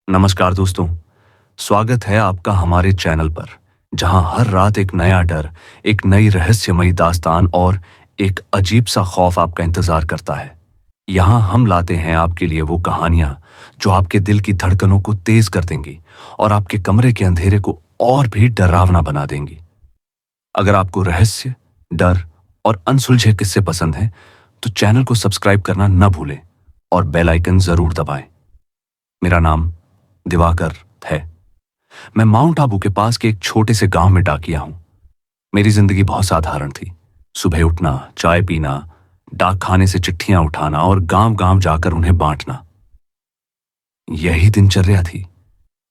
नमस्कार दोस्तों, स्वागत है आपका हमारे चैनल पर, जहां हर रात एक नया डर, एक नई रहस्यमयी दास्तान और एक अजीब सा खौफ आपका इंतजार करता है। यहां हम लाते हैं आपके लिए वो कहानियां जो आपके दिल की धड़कनों को तेज कर देंगी और आपके कमरे के अंधेरे को और भी डरावना बना देंगी। अगर आपको रहस्य, डर और अनसुलझे किस्से पसंद हैं, तो चैनल को सब्सक्राइब करना न भूलें और बेल आइकन जरूर दबाएं। मेरा नाम दिवाकर है। मैं माउंट आबू के पास के एक छोटे से गांव में डाकिया हूं। मेरी जिंदगी बहुत साधारण थी। सुबह उठना, चाय पीना, डाक खाने से चिट्ठियां उठाना और गांव गांव जाकर उन्हें बांटना, यही दिनचर्या थी।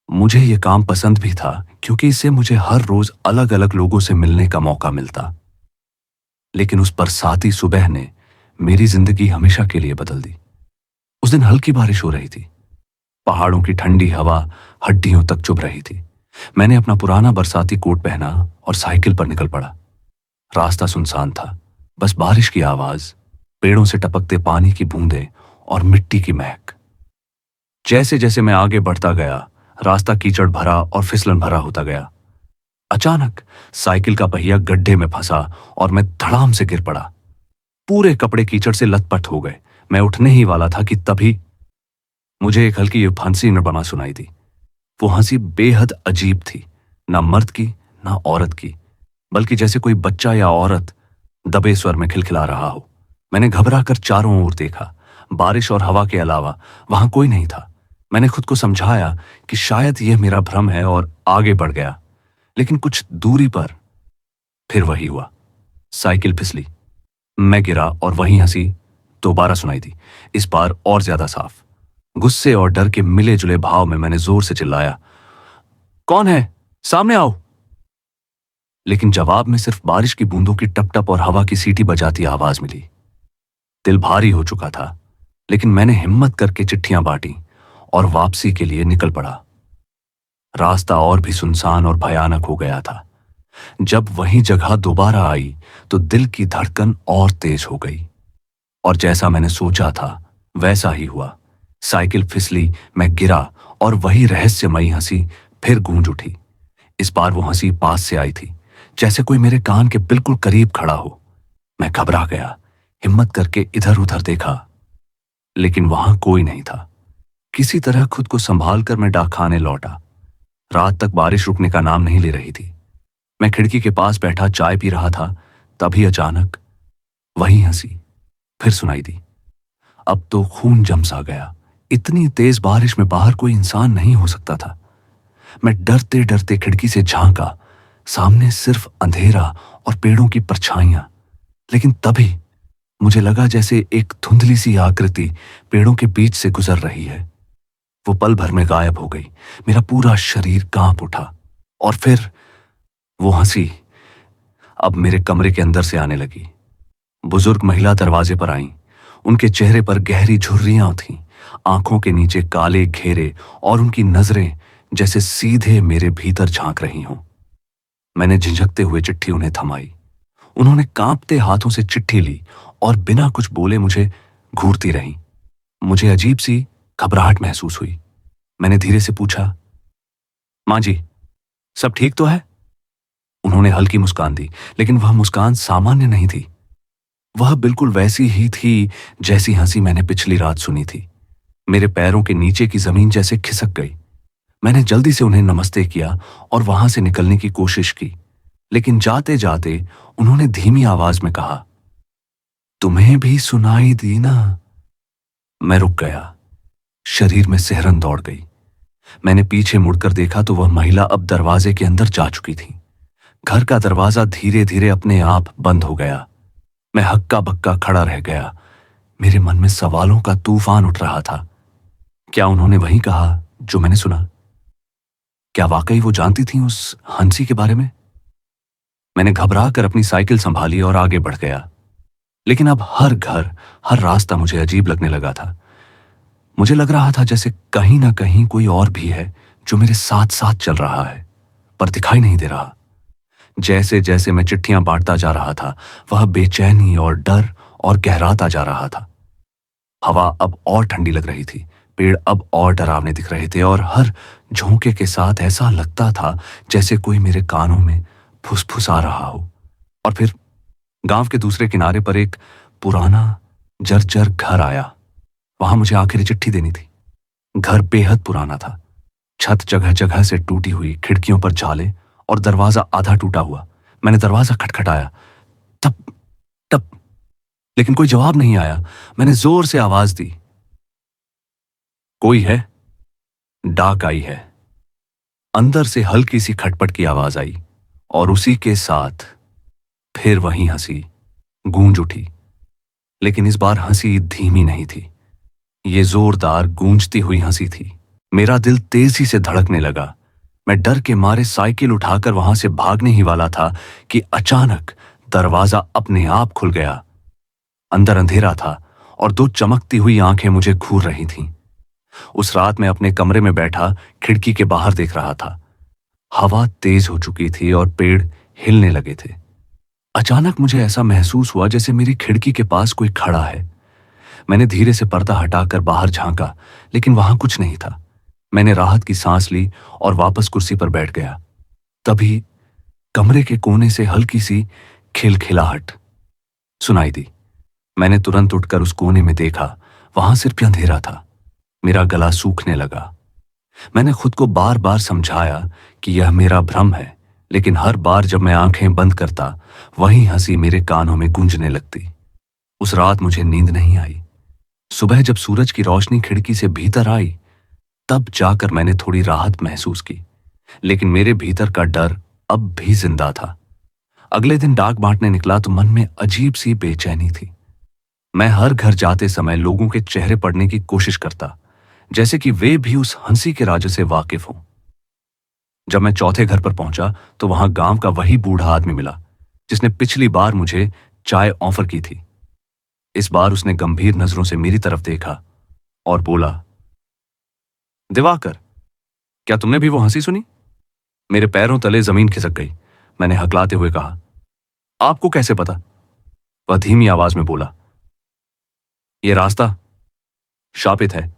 मुझे यह काम पसंद भी था क्योंकि इससे मुझे हर रोज अलग अलग लोगों से मिलने का मौका मिलता। लेकिन उस बरसाती सुबह ने मेरी जिंदगी हमेशा के लिए बदल दी। उस दिन हल्की बारिश हो रही थी। पहाड़ों की ठंडी हवा हड्डियों तक चुभ रही थी। मैंने अपना पुराना बरसाती कोट पहना और साइकिल पर निकल पड़ा। रास्ता सुनसान था, बस बारिश की आवाज, पेड़ों से टपकते पानी की बूंदें और मिट्टी की महक। जैसे जैसे मैं आगे बढ़ता गया, रास्ता कीचड़ भरा और फिसलन भरा होता गया। अचानक साइकिल का पहिया गड्ढे में फंसा और मैं धड़ाम से गिर पड़ा। पूरे कपड़े कीचड़ से लथपथ हो गए। मैं उठने ही वाला था कि तभी मुझे एक हल्की हंसी नरमा सुनाई दी। वो हंसी बेहद अजीब थी, ना मर्द की ना औरत की, बल्कि जैसे कोई बच्चा या औरत दबे स्वर में खिलखिला रहा हो। मैंने घबरा कर चारों ओर देखा। बारिश और हवा के अलावा वहां कोई नहीं था। मैंने खुद को समझाया कि शायद यह मेरा भ्रम है और आगे बढ़ गया। लेकिन कुछ दूरी पर फिर वही हुआ। साइकिल फिसली, मैं गिरा और वही हंसी दोबारा सुनाई दी, इस बार और ज्यादा साफ। गुस्से और डर के मिले जुले भाव में मैंने जोर से चिल्लाया, कौन है? सामने आओ। लेकिन जवाब में सिर्फ बारिश की बूंदों की टप टप और हवा की सीटी बजाती आवाज मिली। दिल भारी हो चुका था, लेकिन मैंने हिम्मत करके चिट्ठियां बांटी और वापसी के लिए निकल पड़ा। रास्ता और भी सुनसान और भयानक हो गया था। जब वही जगह दोबारा आई तो दिल की धड़कन और तेज हो गई। और जैसा मैंने सोचा था वैसा ही हुआ। साइकिल फिसली, मैं गिरा और वही रहस्यमयी हंसी फिर गूंज उठी। इस बार वो हंसी पास से आई थी, जैसे कोई मेरे कान के बिल्कुल करीब खड़ा हो। मैं घबरा गया, हिम्मत करके इधर उधर देखा, लेकिन वहां कोई नहीं था। किसी तरह खुद को संभाल कर मैं डाकखाने लौटा। रात तक बारिश रुकने का नाम नहीं ले रही थी। मैं खिड़की के पास बैठा चाय पी रहा था, तभी अचानक वही हंसी फिर सुनाई दी। अब तो खून जम सा गया। इतनी तेज बारिश में बाहर कोई इंसान नहीं हो सकता था। मैं डरते डरते खिड़की से झांका। सामने सिर्फ अंधेरा और पेड़ों की परछाइयां। लेकिन तभी मुझे लगा जैसे एक धुंधली सी आकृति पेड़ों के बीच से गुजर रही है। वो पल भर में गायब हो गई। मेरा पूरा शरीर कांप उठा और फिर वो हंसी अब मेरे कमरे के अंदर से आने लगी। बुजुर्ग महिला दरवाजे पर आईं। उनके चेहरे पर गहरी झुर्रियां थीं, आंखों के नीचे काले घेरे और उनकी नजरें जैसे सीधे मेरे भीतर झांक रही हों। मैंने झिझकते हुए चिट्ठी उन्हें थमाई। उन्होंने कांपते हाथों से चिट्ठी ली और बिना कुछ बोले मुझे घूरती रहीं। मुझे अजीब सी घबराहट महसूस हुई। मैंने धीरे से पूछा, मां जी, सब ठीक तो है? उन्होंने हल्की मुस्कान दी, लेकिन वह मुस्कान सामान्य नहीं थी। वह बिल्कुल वैसी ही थी जैसी हंसी मैंने पिछली रात सुनी थी। मेरे पैरों के नीचे की जमीन जैसे खिसक गई। मैंने जल्दी से उन्हें नमस्ते किया और वहां से निकलने की कोशिश की, लेकिन जाते जाते उन्होंने धीमी आवाज में कहा, तुम्हें भी सुनाई दी ना? मैं रुक गया। शरीर में सिहरन दौड़ गई। मैंने पीछे मुड़कर देखा तो वह महिला अब दरवाजे के अंदर जा चुकी थी। घर का दरवाजा धीरे धीरे अपने आप बंद हो गया। मैं हक्का बक्का खड़ा रह गया। मेरे मन में सवालों का तूफान उठ रहा था। क्या उन्होंने वही कहा जो मैंने सुना? क्या वाकई वो जानती थी उस हंसी के बारे में? मैंने घबरा कर अपनी साइकिल संभाली और आगे बढ़ गया। लेकिन अब हर घर, हर रास्ता मुझे अजीब लगने लगा था। मुझे लग रहा था जैसे कहीं ना कहीं कोई और भी है जो मेरे साथ साथ चल रहा है, पर दिखाई नहीं दे रहा। जैसे जैसे मैं चिट्ठियां बांटता जा रहा था, वह बेचैनी और डर और गहराता जा रहा था। हवा अब और ठंडी लग रही थी। पेड़ अब और डरावने दिख रहे थे और हर झोंके के साथ ऐसा लगता था जैसे कोई मेरे कानों में फुसफुसा रहा हो। और फिर गांव के दूसरे किनारे पर एक पुराना जर्जर घर आया। वहां मुझे आखिरी चिट्ठी देनी थी। घर बेहद पुराना था। छत जगह जगह से टूटी हुई, खिड़कियों पर जाले और दरवाजा आधा टूटा हुआ। मैंने दरवाजा खटखटाया, तब तब लेकिन कोई जवाब नहीं आया। मैंने जोर से आवाज दी, कोई है? डाक आई है। अंदर से हल्की सी खटपट की आवाज आई और उसी के साथ फिर वही हंसी गूंज उठी। लेकिन इस बार हंसी धीमी नहीं थी, ये जोरदार गूंजती हुई हंसी थी। मेरा दिल तेजी से धड़कने लगा। मैं डर के मारे साइकिल उठाकर वहां से भागने ही वाला था कि अचानक दरवाजा अपने आप खुल गया। अंदर अंधेरा था और दो चमकती हुई आंखें मुझे घूर रही थीं। उस रात मैं अपने कमरे में बैठा खिड़की के बाहर देख रहा था। हवा तेज हो चुकी थी और पेड़ हिलने लगे थे। अचानक मुझे ऐसा महसूस हुआ जैसे मेरी खिड़की के पास कोई खड़ा है। मैंने धीरे से पर्दा हटाकर बाहर झांका, लेकिन वहां कुछ नहीं था। मैंने राहत की सांस ली और वापस कुर्सी पर बैठ गया। तभी कमरे के कोने से हल्की सी खिलखिलाहट सुनाई दी। मैंने तुरंत उठकर उस कोने में देखा। वहां सिर्फ अंधेरा था। मेरा गला सूखने लगा। मैंने खुद को बार बार समझाया कि यह मेरा भ्रम है, लेकिन हर बार जब मैं आंखें बंद करता, वही हंसी मेरे कानों में गूंजने लगती। उस रात मुझे नींद नहीं आई। सुबह जब सूरज की रोशनी खिड़की से भीतर आई, तब जाकर मैंने थोड़ी राहत महसूस की, लेकिन मेरे भीतर का डर अब भी जिंदा था। अगले दिन डाक बांटने निकला तो मन में अजीब सी बेचैनी थी। मैं हर घर जाते समय लोगों के चेहरे पढ़ने की कोशिश करता, जैसे कि वे भी उस हंसी के राज्य से वाकिफ हों। जब मैं चौथे घर पर पहुंचा तो वहां गांव का वही बूढ़ा आदमी मिला जिसने पिछली बार मुझे चाय ऑफर की थी। इस बार उसने गंभीर नजरों से मेरी तरफ देखा और बोला, दिवाकर, क्या तुमने भी वो हंसी सुनी? मेरे पैरों तले जमीन खिसक गई। मैंने हकलाते हुए कहा, आपको कैसे पता? वह धीमी आवाज में बोला, यह रास्ता शापित है।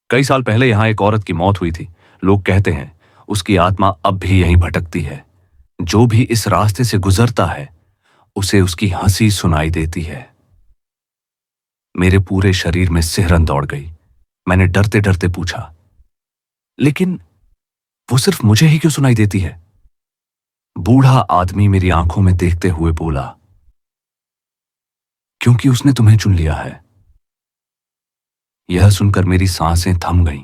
कई साल पहले यहां एक औरत की मौत हुई थी। लोग कहते हैं उसकी आत्मा अब भी यहीं भटकती है। जो भी इस रास्ते से गुजरता है उसे उसकी हंसी सुनाई देती है। मेरे पूरे शरीर में सिहरन दौड़ गई। मैंने डरते डरते पूछा, लेकिन वो सिर्फ मुझे ही क्यों सुनाई देती है? बूढ़ा आदमी मेरी आंखों में देखते हुए बोला, क्योंकि उसने तुम्हें चुन लिया है। यह सुनकर मेरी सांसें थम गईं।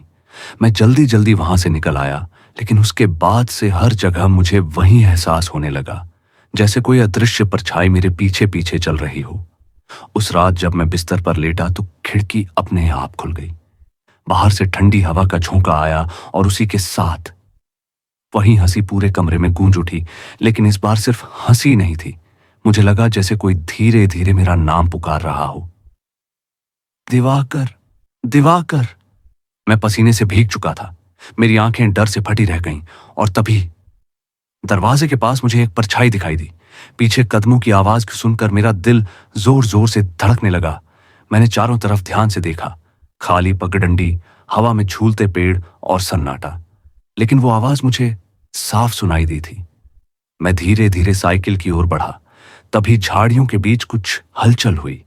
मैं जल्दी जल्दी वहां से निकल आया, लेकिन उसके बाद से हर जगह मुझे वही एहसास होने लगा, जैसे कोई अदृश्य परछाई मेरे पीछे पीछे चल रही हो। उस रात जब मैं बिस्तर पर लेटा तो खिड़की अपने आप खुल गई। बाहर से ठंडी हवा का झोंका आया और उसी के साथ वही हंसी पूरे कमरे में गूंज उठी। लेकिन इस बार सिर्फ हंसी नहीं थी। मुझे लगा जैसे कोई धीरे धीरे मेरा नाम पुकार रहा हो, दिवाकर, दिवाकर। मैं पसीने से भीग चुका था। मेरी आंखें डर से फटी रह गईं और तभी दरवाजे के पास मुझे एक परछाई दिखाई दी। पीछे कदमों की आवाज सुनकर मेरा दिल जोर जोर से धड़कने लगा। मैंने चारों तरफ ध्यान से देखा। खाली पगडंडी, हवा में झूलते पेड़ और सन्नाटा, लेकिन वो आवाज मुझे साफ सुनाई दी थी। मैं धीरे धीरे साइकिल की ओर बढ़ा। तभी झाड़ियों के बीच कुछ हलचल हुई।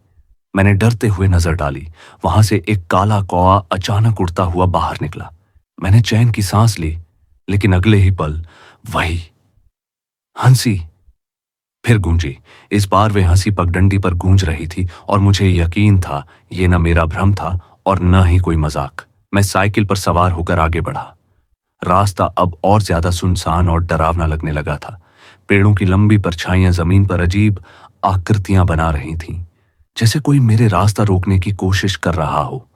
मैंने डरते हुए नजर डाली। वहां से एक काला कौआ अचानक उड़ता हुआ बाहर निकला। मैंने चैन की सांस ली, लेकिन अगले ही पल वही हंसी फिर गूंजी। इस बार वे हंसी पगडंडी पर गूंज रही थी और मुझे यकीन था ये न मेरा भ्रम था और न ही कोई मजाक। मैं साइकिल पर सवार होकर आगे बढ़ा। रास्ता अब और ज्यादा सुनसान और डरावना लगने लगा था। पेड़ों की लंबी परछाइयां जमीन पर अजीब आकृतियां बना रही थीं, जैसे कोई मेरे रास्ता रोकने की कोशिश कर रहा हो।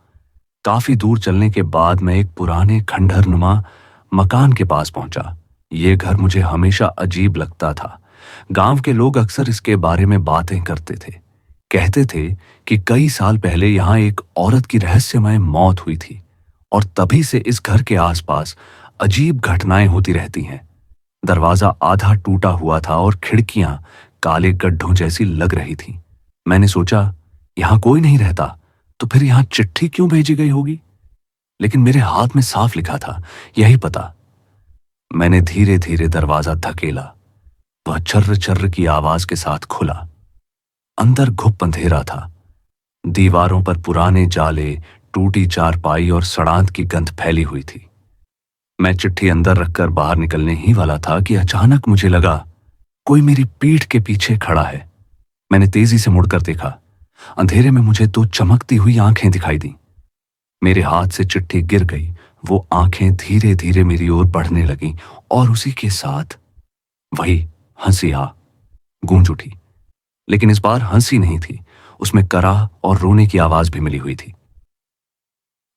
काफी दूर चलने के बाद मैं एक पुराने खंडहरनुमा मकान के पास पहुंचा। ये घर मुझे हमेशा अजीब लगता था। गांव के लोग अक्सर इसके बारे में बातें करते थे। कहते थे कि कई साल पहले यहां एक औरत की रहस्यमय मौत हुई थी और तभी से इस घर के आसपास अजीब घटनाएं होती रहती हैं। दरवाजा आधा टूटा हुआ था और खिड़कियां काले गड्ढों जैसी लग रही थीं। मैंने सोचा, यहां कोई नहीं रहता तो फिर यहां चिट्ठी क्यों भेजी गई होगी? लेकिन मेरे हाथ में साफ लिखा था यही पता। मैंने धीरे धीरे दरवाजा धकेला। वह चर्र चर्र की आवाज के साथ खुला। अंदर घुप अंधेरा था। दीवारों पर पुराने जाले, टूटी चारपाई और सड़ांत की गंध फैली हुई थी। मैं चिट्ठी अंदर रखकर बाहर निकलने ही वाला था कि अचानक मुझे लगा कोई मेरी पीठ के पीछे खड़ा है। मैंने तेजी से मुड़कर देखा। अंधेरे में मुझे दो चमकती हुई आंखें दिखाई दी। मेरे हाथ से चिट्ठी गिर गई। वो आंखें धीरे धीरे मेरी ओर बढ़ने लगीं और उसी के साथ वही हंसी गूंज उठी। लेकिन इस बार हंसी नहीं थी, उसमें कराह और रोने की आवाज भी मिली हुई थी।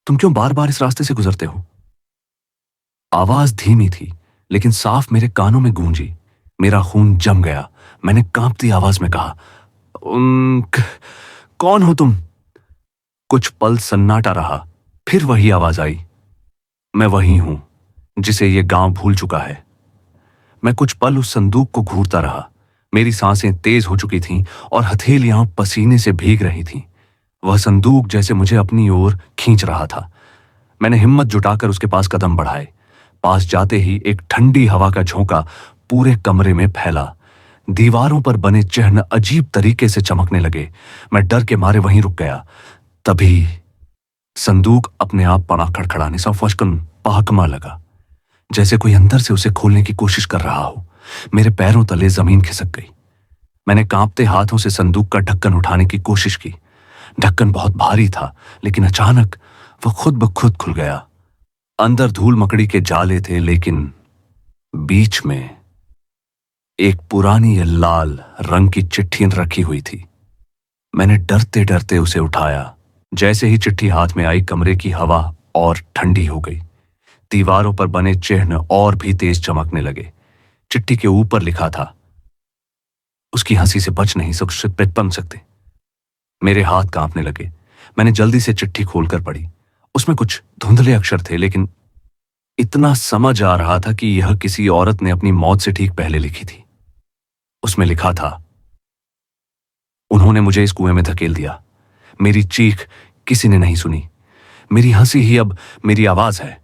तुम क्यों बार बार इस रास्ते से गुजरते हो? आवाज धीमी थी लेकिन साफ मेरे कानों में गूंजी। मेरा खून जम गया। मैंने कांपती आवाज में कहा, कौन हो तुम?" कुछ पल सन्नाटा रहा, फिर वही आवाज आई, "मैं वही हूं जिसे ये गांव भूल चुका है।" मैं कुछ पल उस संदूक को घूरता रहा। मेरी सांसें तेज हो चुकी थीं और हथेलियां पसीने से भीग रही थीं। वह संदूक जैसे मुझे अपनी ओर खींच रहा था। मैंने हिम्मत जुटाकर उसके पास कदम बढ़ाए। पास जाते ही एक ठंडी हवा का झोंका पूरे कमरे में फैला। दीवारों पर बने चिन्ह अजीब तरीके से चमकने लगे। मैं डर के मारे वहीं रुक गया। तभी संदूक अपने आप पड़ा खड़खड़ाने सा फशकन पहकमा लगा, जैसे कोई अंदर से उसे खोलने की कोशिश कर रहा हो। मेरे पैरों तले जमीन खिसक गई। मैंने कांपते हाथों से संदूक का ढक्कन उठाने की कोशिश की। ढक्कन बहुत भारी था, लेकिन अचानक वह खुद ब खुद खुल गया। अंदर धूल मकड़ी के जाले थे, लेकिन बीच में एक पुरानी लाल रंग की चिट्ठी रखी हुई थी। मैंने डरते डरते उसे उठाया। जैसे ही चिट्ठी हाथ में आई, कमरे की हवा और ठंडी हो गई। दीवारों पर बने चिन्ह और भी तेज चमकने लगे। चिट्ठी के ऊपर लिखा था, "उसकी हंसी से बच नहीं सकते।" मेरे हाथ कांपने लगे। मैंने जल्दी से चिट्ठी खोलकर पढ़ी। उसमें कुछ धुंधले अक्षर थे, लेकिन इतना समझ आ रहा था कि यह किसी औरत ने अपनी मौत से ठीक पहले लिखी थी। उसमें लिखा था, "उन्होंने मुझे इस कुएं में धकेल दिया। मेरी चीख किसी ने नहीं सुनी। मेरी हंसी ही अब मेरी आवाज है।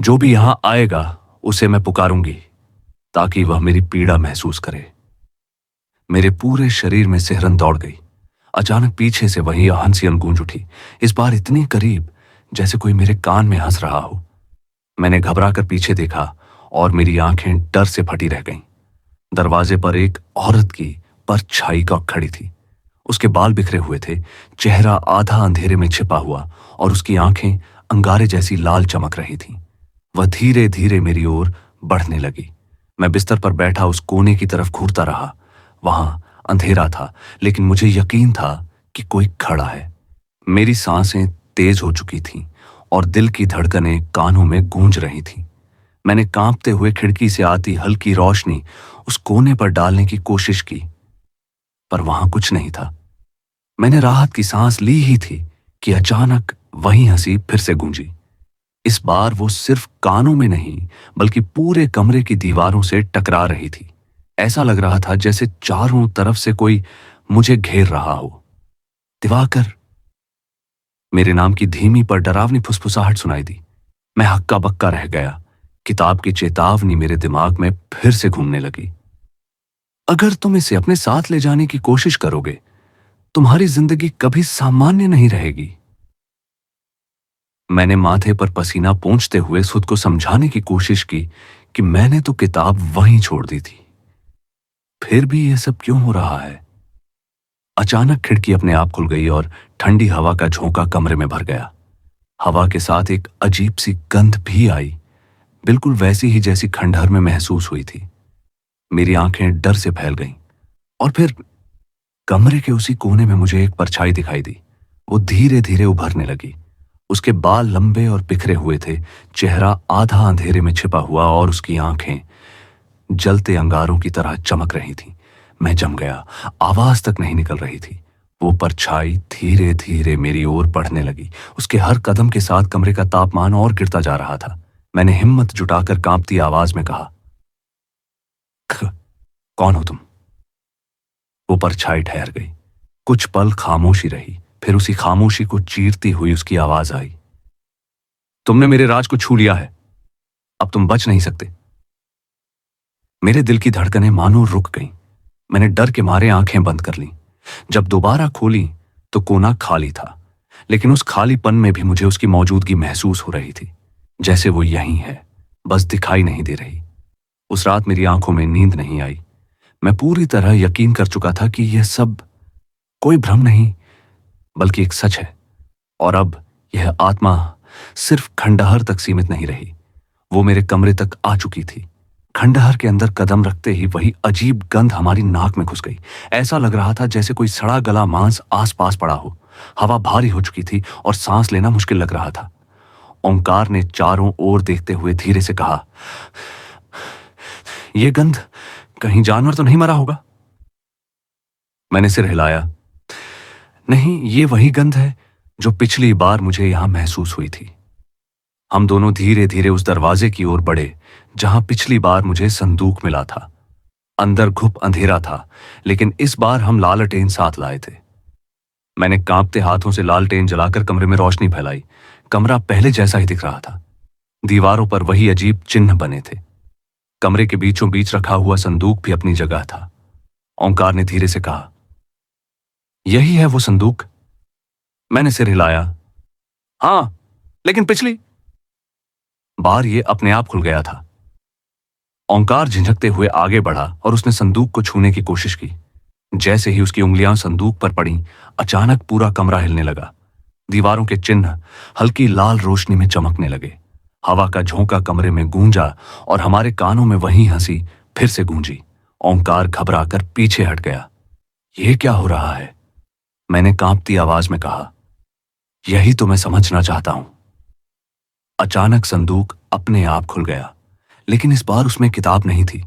जो भी यहां आएगा उसे मैं पुकारूंगी, ताकि वह मेरी पीड़ा महसूस करे।" मेरे पूरे शरीर में सिहरन दौड़ गई। अचानक पीछे से वही हंसी गूंज उठी, इस बार इतनी करीब जैसे कोई मेरे कान में हंस रहा हो। मैंने घबराकर पीछे देखा और मेरी आंखें डर से फटी रह गईं। दरवाजे पर एक औरत की परछाई का खड़ी थी। उसके बाल बिखरे हुए थे, चेहरा आधा अंधेरे में छिपा हुआ और उसकी आंखें अंगारे जैसी लाल चमक रही थीं। वह धीरे धीरे मेरी ओर बढ़ने लगी। मैं बिस्तर पर बैठा उस कोने की तरफ घूरता रहा। वहां अंधेरा था, लेकिन मुझे यकीन था कि कोई खड़ा है। मेरी सांसें तेज हो चुकी थीं और दिल की धड़कनें कानों में गूंज रही थीं। मैंने कांपते हुए खिड़की से आती हल्की रोशनी उस कोने पर डालने की कोशिश की, पर वहां कुछ नहीं था। मैंने राहत की सांस ली ही थी कि अचानक वही हंसी फिर से गूंजी। इस बार वो सिर्फ कानों में नहीं, बल्कि पूरे कमरे की दीवारों से टकरा रही थी। ऐसा लग रहा था जैसे चारों तरफ से कोई मुझे घेर रहा हो। "दिवाकर!" मेरे नाम की धीमी पर डरावनी फुसफुसाहट सुनाई दी। मैं हक्का बक्का रह गया। किताब की चेतावनी मेरे दिमाग में फिर से घूमने लगी। "अगर तुम इसे अपने साथ ले जाने की कोशिश करोगे, तुम्हारी जिंदगी कभी सामान्य नहीं रहेगी।" मैंने माथे पर पसीना पोंछते हुए खुद को समझाने की कोशिश की कि मैंने तो किताब वहीं छोड़ दी थी। फिर भी यह सब क्यों हो रहा है? अचानक खिड़की अपने आप खुल गई और ठंडी हवा का झोंका कमरे में भर गया। हवा के साथ एक अजीब सी गंध भी आई, बिल्कुल वैसी ही जैसी खंडहर में महसूस हुई थी। मेरी आंखें डर से फैल गईं और फिर कमरे के उसी कोने में मुझे एक परछाई दिखाई दी। वो धीरे धीरे उभरने लगी। उसके बाल लंबे और बिखरे हुए थे, चेहरा आधा अंधेरे में छिपा हुआ और उसकी आंखें जलते अंगारों की तरह चमक रही थीं। मैं जम गया, आवाज तक नहीं निकल रही थी। वो परछाई धीरे धीरे मेरी ओर बढ़ने लगी। उसके हर कदम के साथ कमरे का तापमान और गिरता जा रहा था। मैंने हिम्मत जुटाकर कांपती आवाज में कहा, "कौन हो तुम?" वो परछाई ठहर गई। कुछ पल खामोशी रही, फिर उसी खामोशी को चीरती हुई उसकी आवाज आई, तुमने मेरे राज को छू लिया है, अब तुम बच नहीं सकते। मेरे दिल की धड़कनें मानो रुक गईं। मैंने डर के मारे आंखें बंद कर लीं। जब दोबारा खोली तो कोना खाली था, लेकिन उस खालीपन में भी मुझे उसकी मौजूदगी महसूस हो रही थी, जैसे वो यहीं है, बस दिखाई नहीं दे रही। उस रात मेरी आंखों में नींद नहीं आई। मैं पूरी तरह यकीन कर चुका था कि यह सब कोई भ्रम नहीं बल्कि एक सच है। और अब यह आत्मा सिर्फ खंडहर तक सीमित नहीं रही, वो मेरे कमरे तक आ चुकी थी। खंडहर के अंदर कदम रखते ही वही अजीब गंध हमारी नाक में घुस गई। ऐसा लग रहा था जैसे कोई सड़ा गला मांस आसपास पड़ा हो। हवा भारी हो चुकी थी और सांस लेना मुश्किल लग रहा था। ओंकार ने चारों ओर देखते हुए धीरे से कहा, यह गंध कहीं जानवर तो नहीं मरा होगा? मैंने सिर हिलाया। नहीं, ये वही गंध है जो पिछली बार मुझे यहां महसूस हुई थी। हम दोनों धीरे धीरे उस दरवाजे की ओर बढ़े जहां पिछली बार मुझे संदूक मिला था। अंदर घुप अंधेरा था, लेकिन इस बार हम लालटेन साथ लाए थे। मैंने कांपते हाथों से लालटेन जलाकर कमरे में रोशनी फैलाई। कमरा पहले जैसा ही दिख रहा था। दीवारों पर वही अजीब चिन्ह बने थे। कमरे के बीचों बीच रखा हुआ संदूक भी अपनी जगह था। ओंकार ने धीरे से कहा, यही है वो संदूक? मैंने सिर हिलाया। हां, लेकिन पिछली बार ये अपने आप खुल गया था। ओंकार झिझकते हुए आगे बढ़ा और उसने संदूक को छूने की कोशिश की। जैसे ही उसकी उंगलियां संदूक पर पड़ी, अचानक पूरा कमरा हिलने लगा। दीवारों के चिन्ह हल्की लाल रोशनी में चमकने लगे। हवा का झोंका कमरे में गूंजा और हमारे कानों में वही हंसी फिर से गूंजी। ओंकार घबराकर पीछे हट गया। यह क्या हो रहा है? मैंने कांपती आवाज में कहा। यही तो मैं समझना चाहता हूं। अचानक संदूक अपने आप खुल गया, लेकिन इस बार उसमें किताब नहीं थी।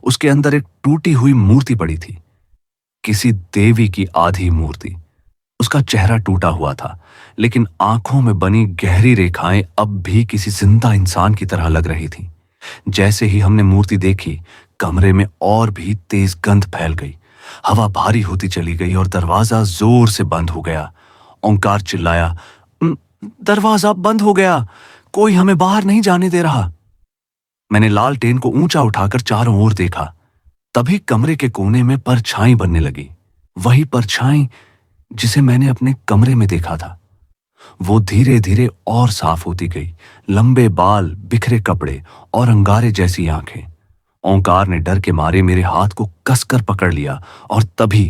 उसके अंदर एक टूटी हुई मूर्ति पड़ी थी, किसी देवी की आधी मूर्ति। उसका चेहरा टूटा हुआ था, लेकिन आंखों में बनी गहरी रेखाएं अब भी किसी जिंदा इंसान की तरह लग रही थीं। जैसे ही हमने मूर्ति देखी, कमरे में और भी तेज गंध फैल गई। हवा भारी होती चली गई और दरवाजा जोर से बंद हो गया। ओंकार चिल्लाया, दरवाजा बंद हो गया, कोई हमें बाहर नहीं जाने दे रहा। मैंने लालटेन को ऊंचा उठाकर चारों ओर देखा। तभी कमरे के कोने में परछाई बनने लगी, वही परछाई जिसे मैंने अपने कमरे में देखा था। वो धीरे धीरे और साफ होती गई। लंबे बाल, बिखरे कपड़े और अंगारे जैसी आंखें। ओंकार ने डर के मारे मेरे हाथ को कसकर पकड़ लिया और तभी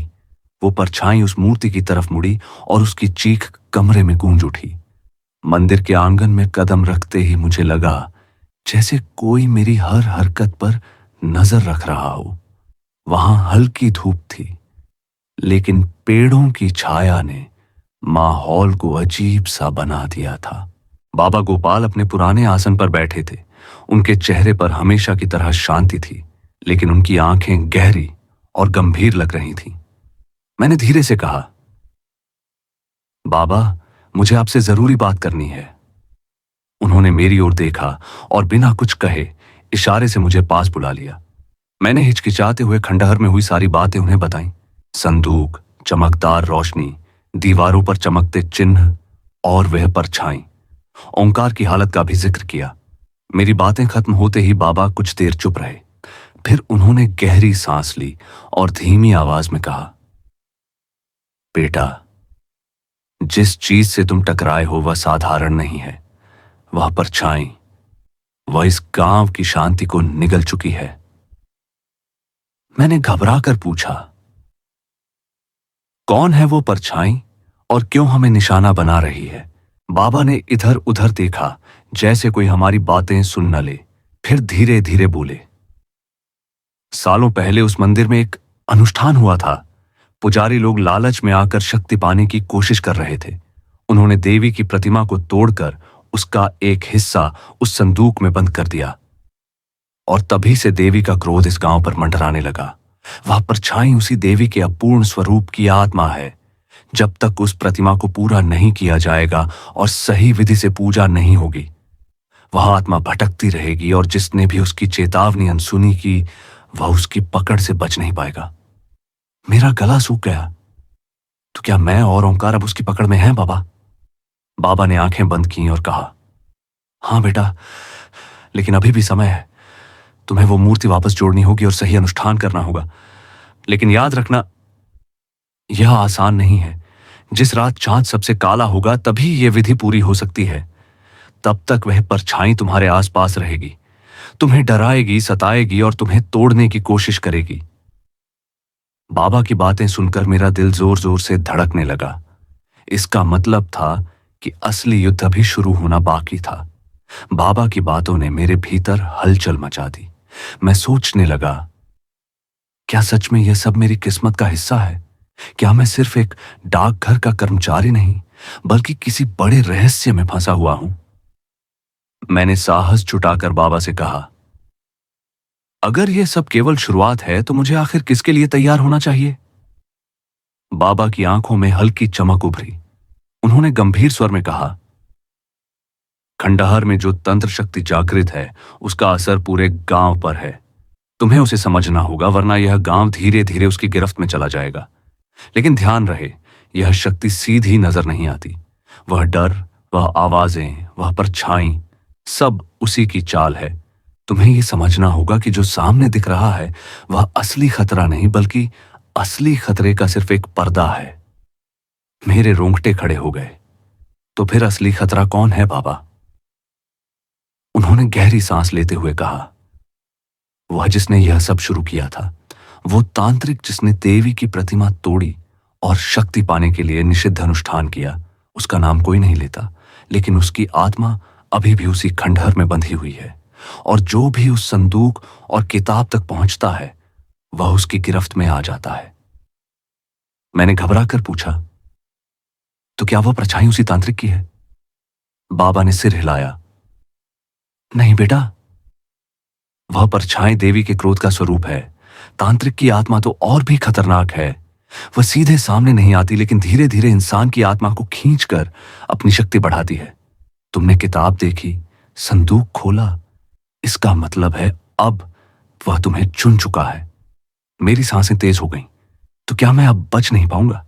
वो परछाई उस मूर्ति की तरफ मुड़ी और उसकी चीख कमरे में गूंज उठी। मंदिर के आंगन में कदम रखते ही मुझे लगा जैसे कोई मेरी हर हरकत पर नजर रख रहा हो। वहां हल्की धूप थी, लेकिन पेड़ों की छाया ने माहौल को अजीब सा बना दिया था। बाबा गोपाल अपने पुराने आसन पर बैठे थे। उनके चेहरे पर हमेशा की तरह शांति थी, लेकिन उनकी आंखें गहरी और गंभीर लग रही थीं। मैंने धीरे से कहा, बाबा, मुझे आपसे जरूरी बात करनी है। उन्होंने मेरी ओर देखा और बिना कुछ कहे इशारे से मुझे पास बुला लिया। मैंने हिचकिचाते हुए खंडहर में हुई सारी बातें उन्हें बताईं। संदूक, चमकदार रोशनी, दीवारों पर चमकते चिन्ह और वह परछाई। ओंकार की हालत का भी जिक्र किया। मेरी बातें खत्म होते ही बाबा कुछ देर चुप रहे। फिर उन्होंने गहरी सांस ली और धीमी आवाज में कहा, बेटा, जिस चीज से तुम टकराए हो वह साधारण नहीं है। वह परछाई, वह इस गांव की शांति को निगल चुकी है। मैंने घबरा कर पूछा, कौन है वो परछाई और क्यों हमें निशाना बना रही है? बाबा ने इधर उधर देखा जैसे कोई हमारी बातें सुन न ले। फिर धीरे धीरे बोले, सालों पहले उस मंदिर में एक अनुष्ठान हुआ था। पुजारी लोग लालच में आकर शक्ति पाने की कोशिश कर रहे थे। उन्होंने देवी की प्रतिमा को तोड़कर उसका एक हिस्सा उस संदूक में बंद कर दिया और तभी से देवी का क्रोध इस गांव पर मंडराने लगा। वह परछाई उसी देवी के अपूर्ण स्वरूप की आत्मा है। जब तक उस प्रतिमा को पूरा नहीं किया जाएगा और सही विधि से पूजा नहीं होगी, वह आत्मा भटकती रहेगी और जिसने भी उसकी चेतावनी अनसुनी की, वह उसकी पकड़ से बच नहीं पाएगा। मेरा गला सूख गया। तो क्या मैं और ओंकार अब उसकी पकड़ में हैं बाबा? बाबा ने आंखें बंद की और कहा, हाँ बेटा, लेकिन अभी भी समय है। तुम्हें वो मूर्ति वापस जोड़नी होगी और सही अनुष्ठान करना होगा। लेकिन याद रखना, यह आसान नहीं है। जिस रात चांद सबसे काला होगा तभी यह विधि पूरी हो सकती है। तब तक वह परछाई तुम्हारे आसपास रहेगी, तुम्हें डराएगी, सताएगी और तुम्हें तोड़ने की कोशिश करेगी। बाबा की बातें सुनकर मेरा दिल जोर जोर से धड़कने लगा। इसका मतलब था कि असली युद्ध अभी शुरू होना बाकी था। बाबा की बातों ने मेरे भीतर हलचल मचा दी। मैं सोचने लगा, क्या सच में यह सब मेरी किस्मत का हिस्सा है? क्या मैं सिर्फ एक डाकघर का कर्मचारी नहीं, बल्कि किसी बड़े रहस्य में फंसा हुआ हूं? मैंने साहस जुटाकर बाबा से कहा, अगर यह सब केवल शुरुआत है तो मुझे आखिर किसके लिए तैयार होना चाहिए? बाबा की आंखों में हल्की चमक उभरी। उन्होंने गंभीर स्वर में कहा, खंडहर में जो तंत्र शक्ति जागृत है उसका असर पूरे गांव पर है। तुम्हें उसे समझना होगा, वरना यह गांव धीरे धीरे उसकी गिरफ्त में चला जाएगा। लेकिन ध्यान रहे, यह शक्ति सीधी नजर नहीं आती। वह डर, वह आवाजें, वह परछाई, सब उसी की चाल है। तुम्हें यह समझना होगा कि जो सामने दिख रहा है वह असली खतरा नहीं, बल्कि असली खतरे का सिर्फ एक पर्दा है। मेरे रोंगटे खड़े हो गए। तो फिर असली खतरा कौन है बाबा? उन्होंने गहरी सांस लेते हुए कहा, वह जिसने यह सब शुरू किया था, वो तांत्रिक जिसने देवी की प्रतिमा तोड़ी और शक्ति पाने के लिए निषिद्ध अनुष्ठान किया। उसका नाम कोई नहीं लेता, लेकिन उसकी आत्मा अभी भी उसी खंडहर में बंधी हुई है। और जो भी उस संदूक और किताब तक पहुंचता है वह उसकी गिरफ्त में आ जाता है। मैंने घबरा कर पूछा, तो क्या वह परछाई उसी तांत्रिक की है? बाबा ने सिर हिलाया, नहीं बेटा, वह परछाई देवी के क्रोध का स्वरूप है। तांत्रिक की आत्मा तो और भी खतरनाक है। वह सीधे सामने नहीं आती, लेकिन धीरे धीरे इंसान की आत्मा को खींचकर अपनी शक्ति बढ़ाती है। तुमने किताब देखी, संदूक खोला, इसका मतलब है अब वह तुम्हें चुन चुका है। मेरी सांसें तेज हो गईं। तो क्या मैं अब बच नहीं पाऊंगा?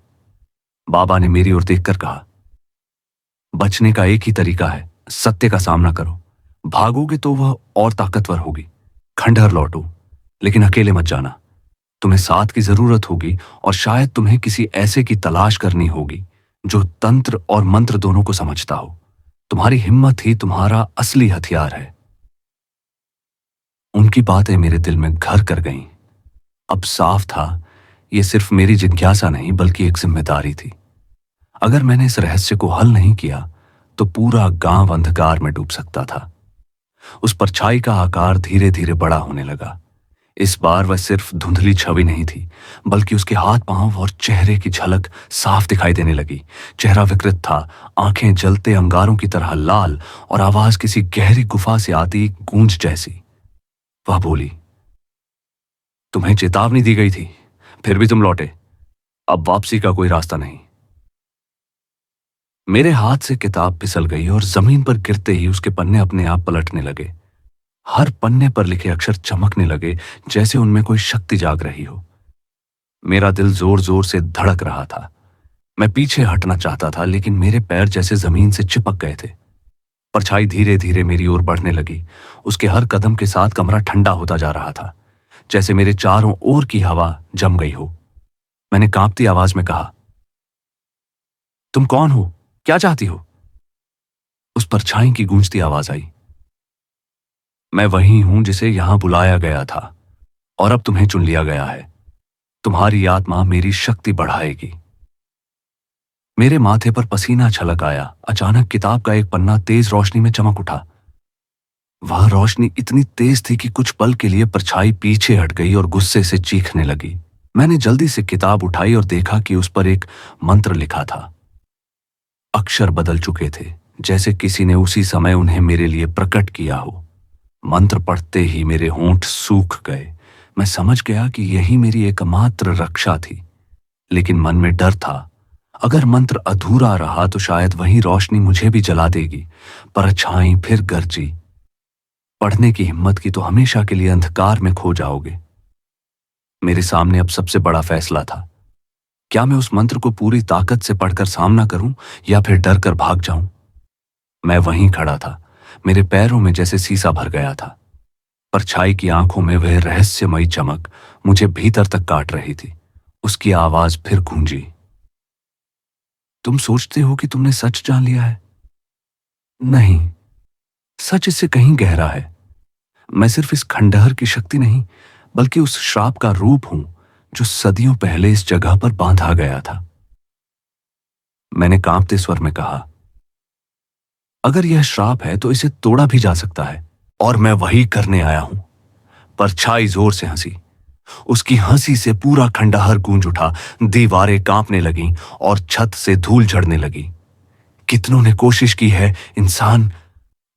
बाबा ने मेरी ओर देखकर कहा, बचने का एक ही तरीका है, सत्य का सामना करो। भागोगे तो वह और ताकतवर होगी। खंडहर लौटो, लेकिन अकेले मत जाना। तुम्हें साथ की जरूरत होगी, और शायद तुम्हें किसी ऐसे की तलाश करनी होगी जो तंत्र और मंत्र दोनों को समझता हो। तुम्हारी हिम्मत ही तुम्हारा असली हथियार है। उनकी बातें मेरे दिल में घर कर गईं। अब साफ था, यह सिर्फ मेरी जिज्ञासा नहीं बल्कि एक जिम्मेदारी थी। अगर मैंने इस रहस्य को हल नहीं किया तो पूरा गांव अंधकार में डूब सकता था। उस परछाई का आकार धीरे धीरे बड़ा होने लगा। इस बार वह सिर्फ धुंधली छवि नहीं थी, बल्कि उसके हाथ पांव और चेहरे की झलक साफ दिखाई देने लगी। चेहरा विकृत था, आंखें जलते अंगारों की तरह लाल, और आवाज किसी गहरी गुफा से आती गूंज जैसी। वह बोली, तुम्हें चेतावनी दी गई थी, फिर भी तुम लौटे। अब वापसी का कोई रास्ता नहीं। मेरे हाथ से किताब फिसल गई और जमीन पर गिरते ही उसके पन्ने अपने आप पलटने लगे। हर पन्ने पर लिखे अक्षर चमकने लगे, जैसे उनमें कोई शक्ति जाग रही हो। मेरा दिल जोर जोर से धड़क रहा था। मैं पीछे हटना चाहता था, लेकिन मेरे पैर जैसे जमीन से चिपक गए थे। परछाई धीरे धीरे मेरी ओर बढ़ने लगी। उसके हर कदम के साथ कमरा ठंडा होता जा रहा था, जैसे मेरे चारों ओर की हवा जम गई हो। मैंने कांपती आवाज में कहा, तुम कौन हो? क्या चाहती हो? उस परछाई की गूंजती आवाज आई, मैं वही हूं जिसे यहां बुलाया गया था, और अब तुम्हें चुन लिया गया है। तुम्हारी आत्मा मेरी शक्ति बढ़ाएगी। मेरे माथे पर पसीना छलक आया। अचानक किताब का एक पन्ना तेज रोशनी में चमक उठा। वह रोशनी इतनी तेज थी कि कुछ पल के लिए परछाई पीछे हट गई और गुस्से से चीखने लगी। मैंने जल्दी से किताब उठाई और देखा कि उस पर एक मंत्र लिखा था। अक्षर बदल चुके थे, जैसे किसी ने उसी समय उन्हें मेरे लिए प्रकट किया हो। मंत्र पढ़ते ही मेरे होंठ सूख गए। मैं समझ गया कि यही मेरी एकमात्र रक्षा थी, लेकिन मन में डर था। अगर मंत्र अधूरा रहा तो शायद वही रोशनी मुझे भी जला देगी। परछाई फिर गरजी, पढ़ने की हिम्मत की तो हमेशा के लिए अंधकार में खो जाओगे। मेरे सामने अब सबसे बड़ा फैसला था। क्या मैं उस मंत्र को पूरी ताकत से पढ़कर सामना करूं, या फिर डर कर भाग जाऊं? मैं वहीं खड़ा था। मेरे पैरों में जैसे सीसा भर गया था। परछाई की आंखों में वह रहस्यमयी चमक मुझे भीतर तक काट रही थी। उसकी आवाज फिर गूंजी, तुम सोचते हो कि तुमने सच जान लिया है? नहीं, सच इससे कहीं गहरा है। मैं सिर्फ इस खंडहर की शक्ति नहीं, बल्कि उस श्राप का रूप हूं जो सदियों पहले इस जगह पर बांधा गया था। मैंने कांपते स्वर में कहा, अगर यह श्राप है तो इसे तोड़ा भी जा सकता है, और मैं वही करने आया हूं। परछाई जोर से हंसी। उसकी हंसी से पूरा खंडहर गूंज उठा, दीवारें कांपने लगीं और छत से धूल झड़ने लगी। कितनों ने कोशिश की है इंसान,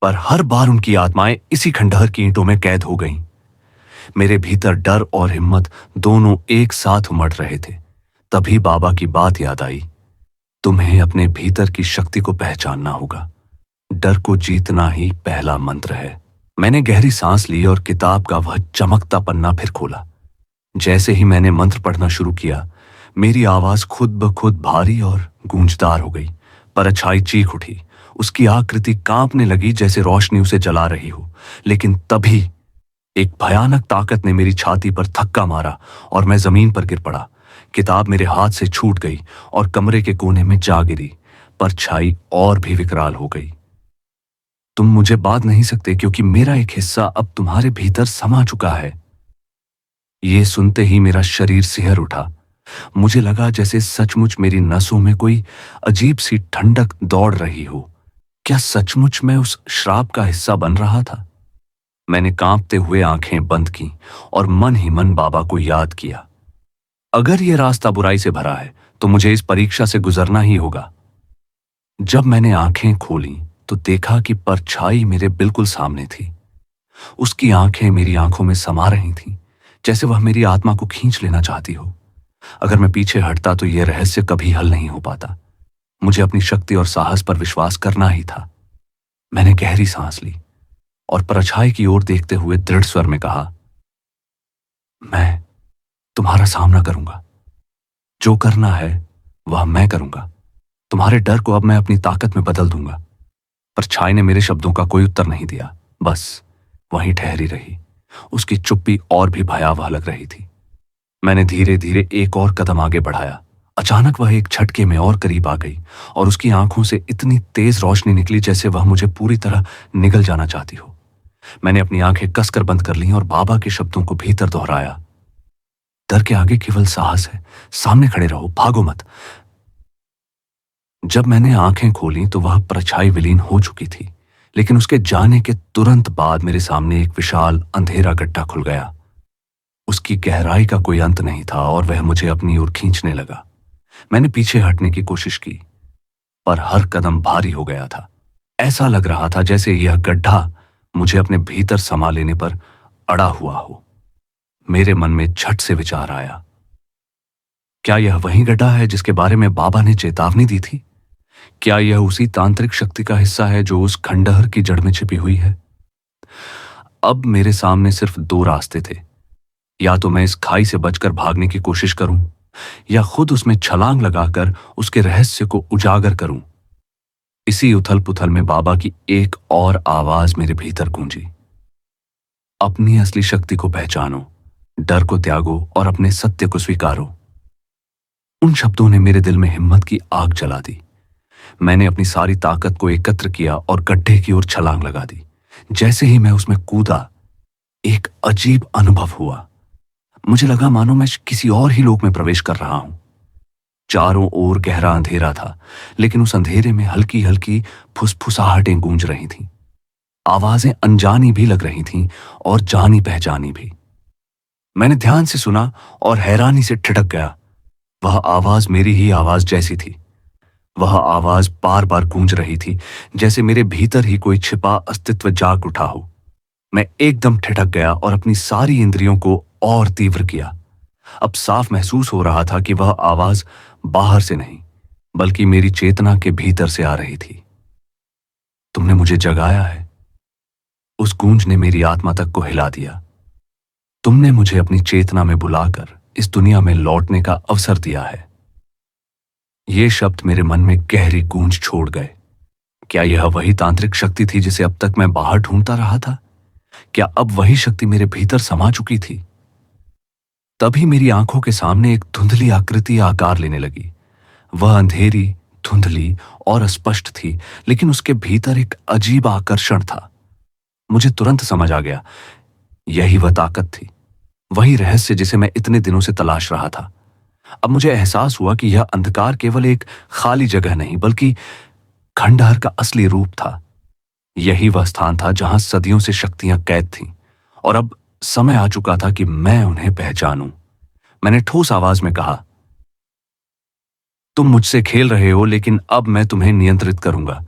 पर हर बार उनकी आत्माएं इसी खंडहर की ईंटों में कैद हो गईं। मेरे भीतर डर और हिम्मत दोनों एक साथ उमड़ रहे थे। तभी बाबा की बात याद आई, तुम्हें अपने भीतर की शक्ति को पहचानना होगा। डर को जीतना ही पहला मंत्र है। मैंने गहरी सांस ली और किताब का वह चमकता पन्ना फिर खोला। जैसे ही मैंने मंत्र पढ़ना शुरू किया, मेरी आवाज खुद ब खुद भारी और गूंजदार हो गई। परछाई चीख उठी। उसकी आकृति कांपने लगी जैसे रोशनी उसे जला रही हो। लेकिन तभी एक भयानक ताकत ने मेरी छाती पर धक्का मारा और मैं जमीन पर गिर पड़ा। किताब मेरे हाथ से छूट गई और कमरे के कोने में जा गिरी। परछाई और भी विकराल हो गई। तुम मुझे बांध नहीं सकते क्योंकि मेरा एक हिस्सा अब तुम्हारे भीतर समा चुका है। ये सुनते ही मेरा शरीर सिहर उठा। मुझे लगा जैसे सचमुच मेरी नसों में कोई अजीब सी ठंडक दौड़ रही हो। क्या सचमुच मैं उस श्राप का हिस्सा बन रहा था? मैंने कांपते हुए आंखें बंद की और मन ही मन बाबा को याद किया। अगर यह रास्ता बुराई से भरा है तो मुझे इस परीक्षा से गुजरना ही होगा। जब मैंने आंखें खोली तो देखा कि परछाई मेरे बिल्कुल सामने थी। उसकी आंखें मेरी आंखों में समा रही थीं, जैसे वह मेरी आत्मा को खींच लेना चाहती हो। अगर मैं पीछे हटता तो यह रहस्य कभी हल नहीं हो पाता। मुझे अपनी शक्ति और साहस पर विश्वास करना ही था। मैंने गहरी सांस ली और परछाई की ओर देखते हुए दृढ़ स्वर में कहा, मैं तुम्हारा सामना करूंगा। जो करना है वह मैं करूंगा। तुम्हारे डर को अब मैं अपनी ताकत में बदल दूंगा। परछाई ने मेरे शब्दों का कोई उत्तर नहीं दिया, बस वहीं ठहरी रही। उसकी चुप्पी और भी भयावह लग रही थी। मैंने धीरे धीरे एक और कदम आगे बढ़ाया। अचानक वह एक झटके में और करीब आ गई और उसकी आंखों से इतनी तेज रोशनी निकली जैसे वह मुझे पूरी तरह निगल जाना चाहती हो। मैंने अपनी आंखें कसकर बंद कर लीं और बाबा के शब्दों को भीतर दोहराया, डर के आगे केवल साहस है। सामने खड़े रहो, भागो मत। जब मैंने आंखें खोली तो वह परछाई विलीन हो चुकी थी, लेकिन उसके जाने के तुरंत बाद मेरे सामने एक विशाल अंधेरा गड्ढा खुल गया। उसकी गहराई का कोई अंत नहीं था और वह मुझे अपनी ओर खींचने लगा। मैंने पीछे हटने की कोशिश की, पर हर कदम भारी हो गया था। ऐसा लग रहा था जैसे यह गड्ढा मुझे अपने भीतर समा लेने पर अड़ा हुआ हो। मेरे मन में झट से विचार आया, क्या यह वही गड्ढा है जिसके बारे में बाबा ने चेतावनी दी थी? क्या यह उसी तांत्रिक शक्ति का हिस्सा है जो उस खंडहर की जड़ में छिपी हुई है? अब मेरे सामने सिर्फ दो रास्ते थे। या तो मैं इस खाई से बचकर भागने की कोशिश करूं, या खुद उसमें छलांग लगाकर उसके रहस्य को उजागर करूं। इसी उथल पुथल में बाबा की एक और आवाज मेरे भीतर गूंजी, अपनी असली शक्ति को पहचानो, डर को त्यागो और अपने सत्य को स्वीकारो। उन शब्दों ने मेरे दिल में हिम्मत की आग जला दी। मैंने अपनी सारी ताकत को एकत्र किया और गड्ढे की ओर छलांग लगा दी। जैसे ही मैं उसमें कूदा, एक अजीब अनुभव हुआ। मुझे लगा मानो मैं किसी और ही लोक में प्रवेश कर रहा हूं। चारों ओर गहरा अंधेरा था, लेकिन उस अंधेरे में हल्की हल्की फुसफुसाहटें गूंज रही थीं। आवाजें अनजानी भी लग रही थीं और जानी पहचानी भी। मैंने ध्यान से सुना और हैरानी से ठिठक गया। वह आवाज मेरी ही आवाज जैसी थी। वह आवाज बार बार गूंज रही थी, जैसे मेरे भीतर ही कोई छिपा अस्तित्व जाग उठा हो। मैं एकदम ठिठक गया और अपनी सारी इंद्रियों को और तीव्र किया। अब साफ महसूस हो रहा था कि वह आवाज बाहर से नहीं, बल्कि मेरी चेतना के भीतर से आ रही थी। तुमने मुझे जगाया है। उस गूंज ने मेरी आत्मा तक को हिला दिया। तुमने मुझे अपनी चेतना में बुलाकर इस दुनिया में लौटने का अवसर दिया है। ये शब्द मेरे मन में गहरी गूंज छोड़ गए। क्या यह वही तांत्रिक शक्ति थी जिसे अब तक मैं बाहर ढूंढता रहा था? क्या अब वही शक्ति मेरे भीतर समा चुकी थी? तभी मेरी आंखों के सामने एक धुंधली आकृति आकार लेने लगी। वह अंधेरी, धुंधली और अस्पष्ट थी, लेकिन उसके भीतर एक अजीब आकर्षण था। मुझे तुरंत समझ आ गया, यही वह ताकत थी, वही रहस्य जिसे मैं इतने दिनों से तलाश रहा था। अब मुझे एहसास हुआ कि यह अंधकार केवल एक खाली जगह नहीं, बल्कि खंडहर का असली रूप था। यही वह स्थान था जहां सदियों से शक्तियां कैद थीं, और अब समय आ चुका था कि मैं उन्हें पहचानूं। मैंने ठोस आवाज में कहा, तुम मुझसे खेल रहे हो, लेकिन अब मैं तुम्हें नियंत्रित करूंगा।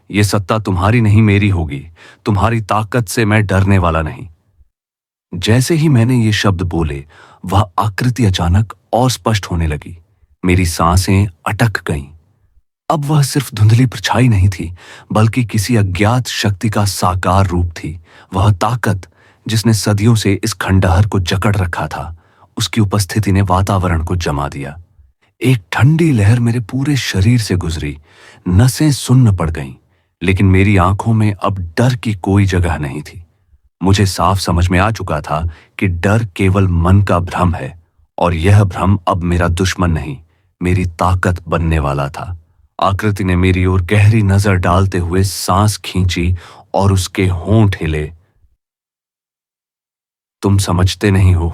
यह सत्ता तुम्हारी नहीं, मेरी होगी। तुम्हारी ताकत से मैं डरने वाला नहीं। जैसे ही मैंने ये शब्द बोले, वह आकृति अचानक और स्पष्ट होने लगी। मेरी सांसें अटक गईं। अब वह सिर्फ धुंधली परछाई नहीं थी, बल्कि किसी अज्ञात शक्ति का साकार रूप थी। वह ताकत जिसने सदियों से इस खंडहर को जकड़ रखा था, उसकी उपस्थिति ने वातावरण को जमा दिया। एक ठंडी लहर मेरे पूरे शरीर से गुजरी, नसें सुन्न पड़ गईं, लेकिन मेरी आंखों में अब डर की कोई जगह नहीं थी। मुझे साफ समझ में आ चुका था कि डर केवल मन का भ्रम है, और यह भ्रम अब मेरा दुश्मन नहीं, मेरी ताकत बनने वाला था। आकृति ने मेरी ओर गहरी नजर डालते हुए सांस खींची और उसके होंठ हिले। तुम समझते नहीं हो,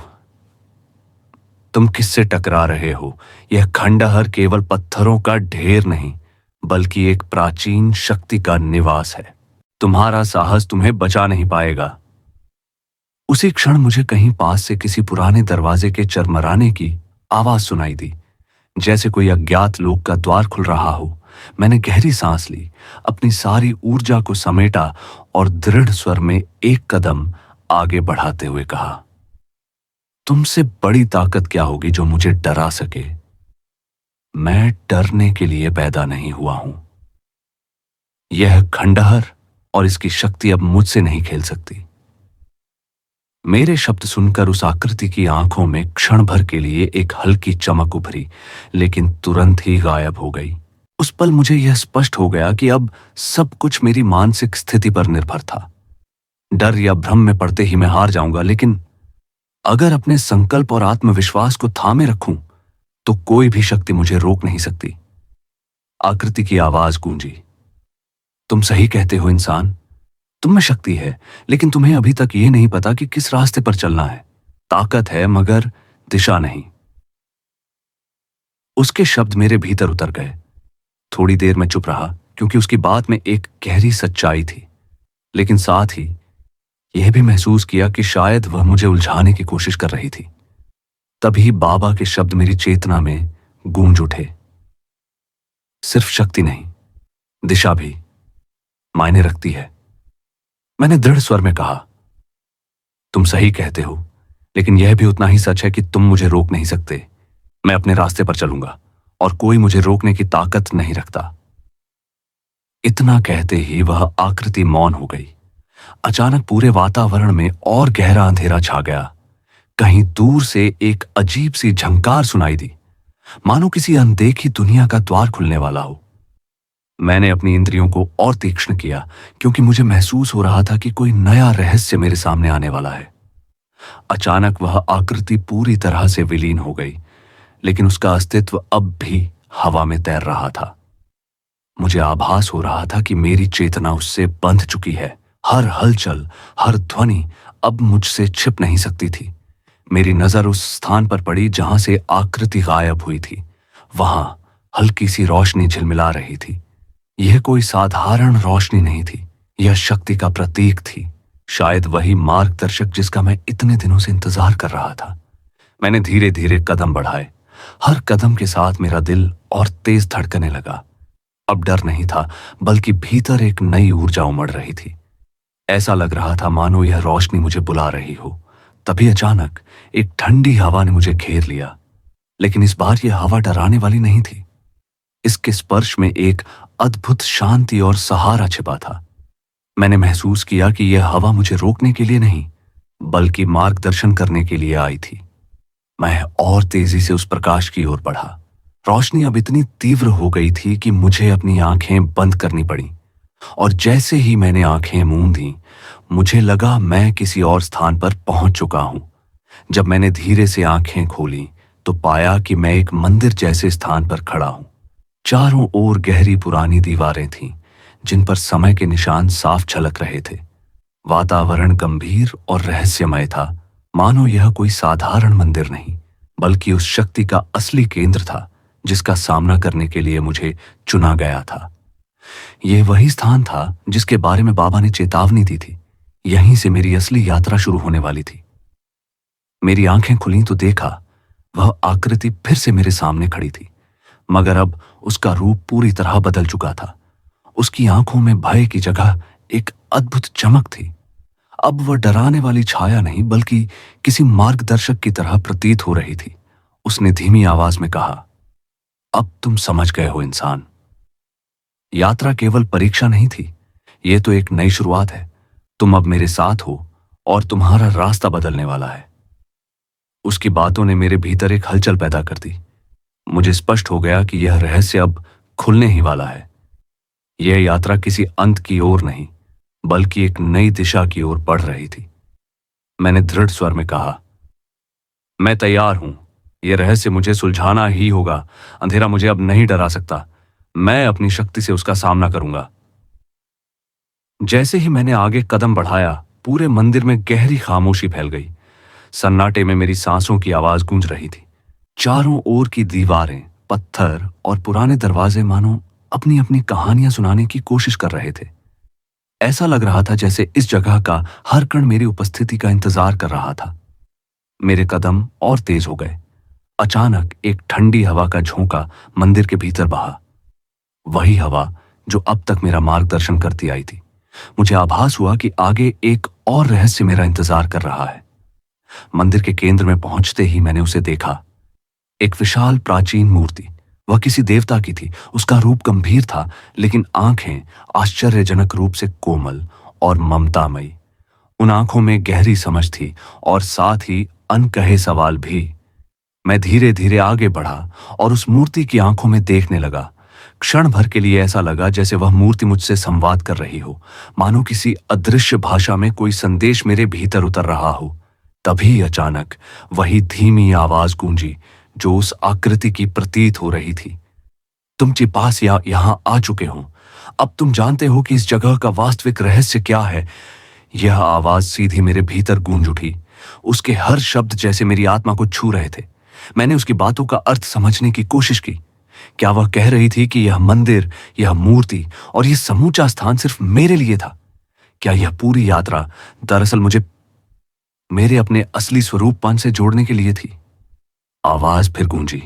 तुम किससे टकरा रहे हो? यह खंडहर केवल पत्थरों का ढेर नहीं, बल्कि एक प्राचीन शक्ति का निवास है। तुम्हारा साहस तुम्हें बचा नहीं पाएगा। उसी क्षण मुझे कहीं पास से किसी पुराने दरवाजे के चरमराने की आवाज सुनाई दी, जैसे कोई अज्ञात लोक का द्वार खुल रहा हो। मैंने गहरी सांस ली, अपनी सारी ऊर्जा को समेटा और दृढ़ स्वर में एक कदम आगे बढ़ाते हुए कहा, तुमसे बड़ी ताकत क्या होगी जो मुझे डरा सके? मैं डरने के लिए पैदा नहीं हुआ हूं। यह खंडहर और इसकी शक्ति अब मुझसे नहीं खेल सकती। मेरे शब्द सुनकर उस आकृति की आंखों में क्षण भर के लिए एक हल्की चमक उभरी, लेकिन तुरंत ही गायब हो गई। उस पल मुझे यह स्पष्ट हो गया कि अब सब कुछ मेरी मानसिक स्थिति पर निर्भर था। डर या भ्रम में पड़ते ही मैं हार जाऊंगा, लेकिन अगर अपने संकल्प और आत्मविश्वास को थामे रखूं, तो कोई भी शक्ति मुझे रोक नहीं सकती। आकृति की आवाज गूंजी, तुम सही कहते हो इंसान, तुम में शक्ति है, लेकिन तुम्हें अभी तक यह नहीं पता कि किस रास्ते पर चलना है। ताकत है, मगर दिशा नहीं। उसके शब्द मेरे भीतर उतर गए। थोड़ी देर मैं चुप रहा, क्योंकि उसकी बात में एक गहरी सच्चाई थी, लेकिन साथ ही यह भी महसूस किया कि शायद वह मुझे उलझाने की कोशिश कर रही थी। तभी बाबा के शब्द मेरी चेतना में गूंज उठे, सिर्फ शक्ति नहीं, दिशा भी मायने रखती है। मैंने दृढ़ स्वर में कहा, तुम सही कहते हो, लेकिन यह भी उतना ही सच है कि तुम मुझे रोक नहीं सकते। मैं अपने रास्ते पर चलूंगा, और कोई मुझे रोकने की ताकत नहीं रखता। इतना कहते ही वह आकृति मौन हो गई। अचानक पूरे वातावरण में और गहरा अंधेरा छा गया। कहीं दूर से एक अजीब सी झंकार सुनाई दी, मानो किसी अनदेखी दुनिया का द्वार खुलने वाला हो। मैंने अपनी इंद्रियों को और तीक्ष्ण किया, क्योंकि मुझे महसूस हो रहा था कि कोई नया रहस्य मेरे सामने आने वाला है। अचानक वह आकृति पूरी तरह से विलीन हो गई, लेकिन उसका अस्तित्व अब भी हवा में तैर रहा था। मुझे आभास हो रहा था कि मेरी चेतना उससे बंध चुकी है। हर हलचल, हर ध्वनि अब मुझसे छिप नहीं सकती थी। मेरी नजर उस स्थान पर पड़ी जहां से आकृति गायब हुई थी। वहां हल्की सी रोशनी झिलमिला रही थी। यह कोई साधारण रोशनी नहीं थी, यह शक्ति का प्रतीक थी, शायद वही मार्गदर्शक जिसका मैं इतने दिनों से इंतजार कर रहा था। मैंने धीरे धीरे कदम बढ़ाए। हर कदम के साथ मेरा दिल और तेज धड़कने लगा। अब डर नहीं था, बल्कि भीतर एक नई ऊर्जा उमड़ रही थी। ऐसा लग रहा था मानो यह रोशनी मुझे बुला रही हो। तभी अचानक एक ठंडी हवा ने मुझे घेर लिया, लेकिन इस बार यह हवा डराने वाली नहीं थी। इसके स्पर्श में एक अद्भुत शांति और सहारा छिपा था। मैंने महसूस किया कि यह हवा मुझे रोकने के लिए नहीं, बल्कि मार्गदर्शन करने के लिए आई थी। मैं और तेजी से उस प्रकाश की ओर बढ़ा। रोशनी अब इतनी तीव्र हो गई थी कि मुझे अपनी आंखें बंद करनी पड़ी। और जैसे ही मैंने आंखें मूंदी, मुझे लगा मैं किसी और स्थान पर पहुंच चुका हूं। जब मैंने धीरे से आंखें खोली तो पाया कि मैं एक मंदिर जैसे स्थान पर खड़ा हूं। चारों ओर गहरी पुरानी दीवारें थीं, जिन पर समय के निशान साफ झलक रहे थे। वातावरण गंभीर और रहस्यमय था, मानो यह कोई साधारण मंदिर नहीं, बल्कि उस शक्ति का असली केंद्र था जिसका सामना करने के लिए मुझे चुना गया था। यह वही स्थान था जिसके बारे में बाबा ने चेतावनी दी थी। यहीं से मेरी असली यात्रा शुरू होने वाली थी। मेरी आंखें खुली तो देखा, वह आकृति फिर से मेरे सामने खड़ी थी, मगर अब उसका रूप पूरी तरह बदल चुका था। उसकी आंखों में भय की जगह एक अद्भुत चमक थी। अब वह डराने वाली छाया नहीं, बल्कि किसी मार्गदर्शक की तरह प्रतीत हो रही थी। उसने धीमी आवाज में कहा, अब तुम समझ गए हो इंसान। यात्रा केवल परीक्षा नहीं थी, यह तो एक नई शुरुआत है। तुम अब मेरे साथ हो और तुम्हारा रास्ता बदलने वाला है। उसकी बातों ने मेरे भीतर एक हलचल पैदा कर दी। मुझे स्पष्ट हो गया कि यह रहस्य अब खुलने ही वाला है। यह यात्रा किसी अंत की ओर नहीं, बल्कि एक नई दिशा की ओर बढ़ रही थी। मैंने दृढ़ स्वर में कहा, मैं तैयार हूं। यह रहस्य मुझे सुलझाना ही होगा। अंधेरा मुझे अब नहीं डरा सकता। मैं अपनी शक्ति से उसका सामना करूंगा। जैसे ही मैंने आगे कदम बढ़ाया, पूरे मंदिर में गहरी खामोशी फैल गई। सन्नाटे में मेरी सांसों की आवाज गूंज रही थी। चारों ओर की दीवारें, पत्थर और पुराने दरवाजे मानो अपनी अपनी कहानियां सुनाने की कोशिश कर रहे थे। ऐसा लग रहा था जैसे इस जगह का हर कण मेरी उपस्थिति का इंतजार कर रहा था। मेरे कदम और तेज हो गए। अचानक एक ठंडी हवा का झोंका मंदिर के भीतर बहा। वही हवा जो अब तक मेरा मार्गदर्शन करती आई थी। मुझे आभास हुआ कि आगे एक और रहस्य मेरा इंतजार कर रहा है। मंदिर के केंद्र में पहुंचते ही मैंने उसे देखा। एक विशाल प्राचीन मूर्ति। वह किसी देवता की थी। उसका रूप गंभीर था, लेकिन आंखें आश्चर्यजनक रूप से कोमल और ममतामयी। उन आंखों में गहरी समझ थी और साथ ही अनकहे सवाल भी। मैं धीरे धीरे आगे बढ़ा और उस मूर्ति की आंखों में देखने लगा। क्षण भर के लिए ऐसा लगा जैसे वह मूर्ति मुझसे संवाद कर रही हो, मानो किसी अदृश्य भाषा में कोई संदेश मेरे भीतर उतर रहा हो। तभी अचानक वही धीमी आवाज गूंजी जो उस आकृति की प्रतीत हो रही थी, तुम चिपास यहां आ चुके हो। अब तुम जानते हो कि इस जगह का वास्तविक रहस्य क्या है। यह आवाज सीधी मेरे भीतर गूंज उठी। उसके हर शब्द जैसे मेरी आत्मा को छू रहे थे। मैंने उसकी बातों का अर्थ समझने की कोशिश की। क्या वह कह रही थी कि यह मंदिर, यह मूर्ति और यह समूचा स्थान सिर्फ मेरे लिए था? क्या यह पूरी यात्रा दरअसल मुझे मेरे अपने असली स्वरूपपन से जोड़ने के लिए थी? आवाज फिर गूंजी,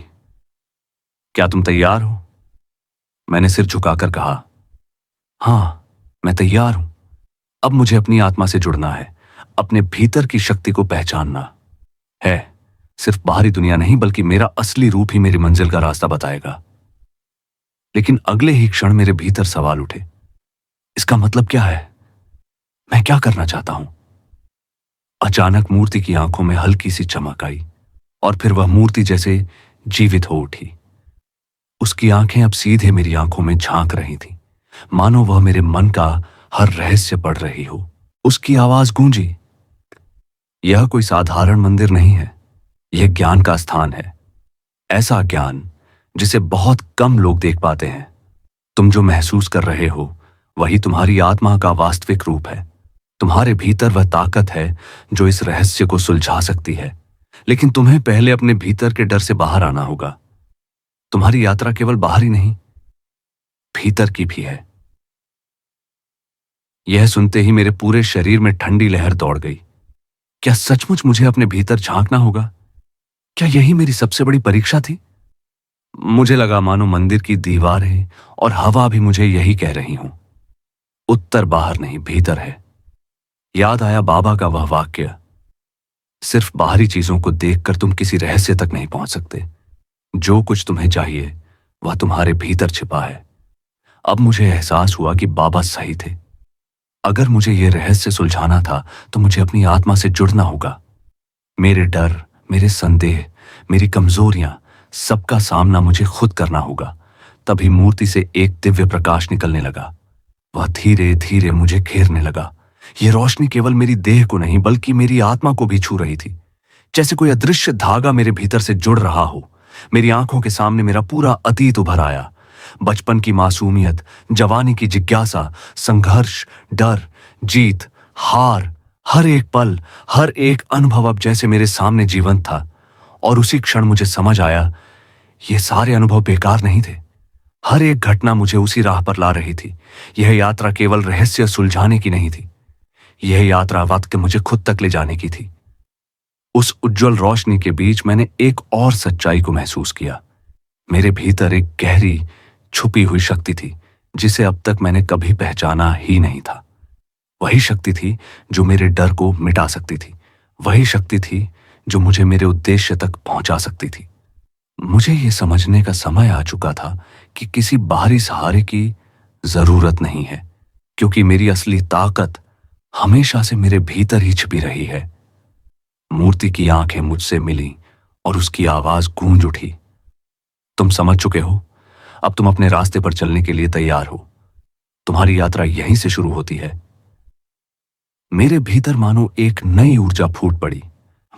क्या तुम तैयार हो? मैंने सिर झुकाकर कहा, हां, मैं तैयार हूं। अब मुझे अपनी आत्मा से जुड़ना है, अपने भीतर की शक्ति को पहचानना है। सिर्फ बाहरी दुनिया नहीं, बल्कि मेरा असली रूप ही मेरी मंजिल का रास्ता बताएगा। लेकिन अगले ही क्षण मेरे भीतर सवाल उठे। इसका मतलब क्या है? मैं क्या करना चाहता हूं? अचानक मूर्ति की आंखों में हल्की सी चमक आई और फिर वह मूर्ति जैसे जीवित हो उठी। उसकी आंखें अब सीधे मेरी आंखों में झांक रही थीं, मानो वह मेरे मन का हर रहस्य पढ़ रही हो। उसकी आवाज गूंजी, यह कोई साधारण मंदिर नहीं है, यह ज्ञान का स्थान है। ऐसा ज्ञान जिसे बहुत कम लोग देख पाते हैं। तुम जो महसूस कर रहे हो वही तुम्हारी आत्मा का वास्तविक रूप है। तुम्हारे भीतर वह ताकत है जो इस रहस्य को सुलझा सकती है, लेकिन तुम्हें पहले अपने भीतर के डर से बाहर आना होगा। तुम्हारी यात्रा केवल बाहरी नहीं, भीतर की भी है। यह सुनते ही मेरे पूरे शरीर में ठंडी लहर दौड़ गई। क्या सचमुच मुझे अपने भीतर झांकना होगा? क्या यही मेरी सबसे बड़ी परीक्षा थी? मुझे लगा मानो मंदिर की दीवारें और हवा भी मुझे यही कह रही हूं, उत्तर बाहर नहीं, भीतर है। याद आया बाबा का वह वाक्य, सिर्फ बाहरी चीजों को देखकर तुम किसी रहस्य तक नहीं पहुंच सकते। जो कुछ तुम्हें चाहिए वह तुम्हारे भीतर छिपा है। अब मुझे एहसास हुआ कि बाबा सही थे। अगर मुझे यह रहस्य सुलझाना था तो मुझे अपनी आत्मा से जुड़ना होगा। मेरे डर, मेरे संदेह, मेरी कमजोरियां, सबका सामना मुझे खुद करना होगा। तभी मूर्ति से एक दिव्य प्रकाश निकलने लगा। वह धीरे धीरे मुझे घेरने लगा। यह रोशनी केवल मेरी देह को नहीं बल्कि मेरी आत्मा को भी छू रही थी, जैसे कोई अदृश्य धागा मेरे भीतर से जुड़ रहा हो। मेरी आंखों के सामने मेरा पूरा अतीत उभर आया। बचपन की मासूमियत, जवानी की जिज्ञासा, संघर्ष, डर, जीत, हार, हर एक पल, हर एक अनुभव अब जैसे मेरे सामने जीवंत था। और उसी क्षण मुझे समझ आया, ये सारे अनुभव बेकार नहीं थे। हर एक घटना मुझे उसी राह पर ला रही थी। यह यात्रा केवल रहस्य सुलझाने की नहीं थी, यह यात्रा वक्त मुझे खुद तक ले जाने की थी। उस उज्जवल रोशनी के बीच मैंने एक और सच्चाई को महसूस किया। मेरे भीतर एक गहरी छुपी हुई शक्ति थी, जिसे अब तक मैंने कभी पहचाना ही नहीं था। वही शक्ति थी जो मेरे डर को मिटा सकती थी। वही शक्ति थी जो मुझे मेरे उद्देश्य तक पहुंचा सकती थी। मुझे यह समझने का समय आ चुका था कि किसी बाहरी सहारे की जरूरत नहीं है, क्योंकि मेरी असली ताकत हमेशा से मेरे भीतर ही छिपी रही है। मूर्ति की आंखें मुझसे मिली और उसकी आवाज गूंज उठी। तुम समझ चुके हो, अब तुम अपने रास्ते पर चलने के लिए तैयार हो। तुम्हारी यात्रा यहीं से शुरू होती है। मेरे भीतर मानो एक नई ऊर्जा फूट पड़ी।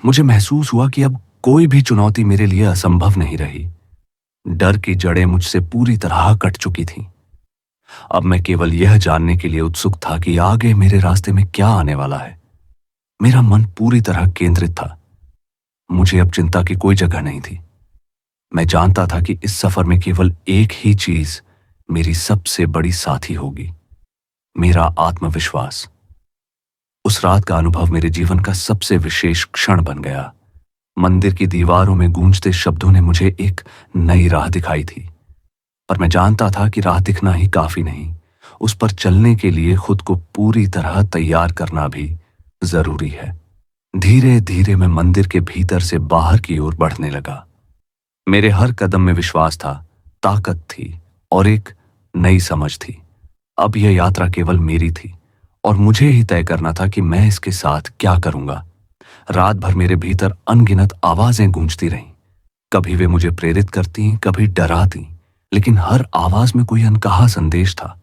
मुझे महसूस हुआ कि अब कोई भी चुनौती मेरे लिए असंभव नहीं रही। डर की जड़ें मुझसे पूरी तरह कट चुकी थीं। अब मैं केवल यह जानने के लिए उत्सुक था कि आगे मेरे रास्ते में क्या आने वाला है। मेरा मन पूरी तरह केंद्रित था। मुझे अब चिंता की कोई जगह नहीं थी। मैं जानता था कि इस सफर में केवल एक ही चीज मेरी सबसे बड़ी साथी होगी, मेरा आत्मविश्वास। उस रात का अनुभव मेरे जीवन का सबसे विशेष क्षण बन गया। मंदिर की दीवारों में गूंजते शब्दों ने मुझे एक नई राह दिखाई थी, पर मैं जानता था कि राह दिखना ही काफी नहीं, उस पर चलने के लिए खुद को पूरी तरह तैयार करना भी जरूरी है। धीरे धीरे मैं मंदिर के भीतर से बाहर की ओर बढ़ने लगा। मेरे हर कदम में विश्वास था, ताकत थी और एक नई समझ थी। अब यह यात्रा केवल मेरी थी और मुझे ही तय करना था कि मैं इसके साथ क्या करूंगा। रात भर मेरे भीतर अनगिनत आवाजें गूंजती रहीं। कभी वे मुझे प्रेरित करती, कभी डराती, लेकिन हर आवाज में कोई अनकहा संदेश था।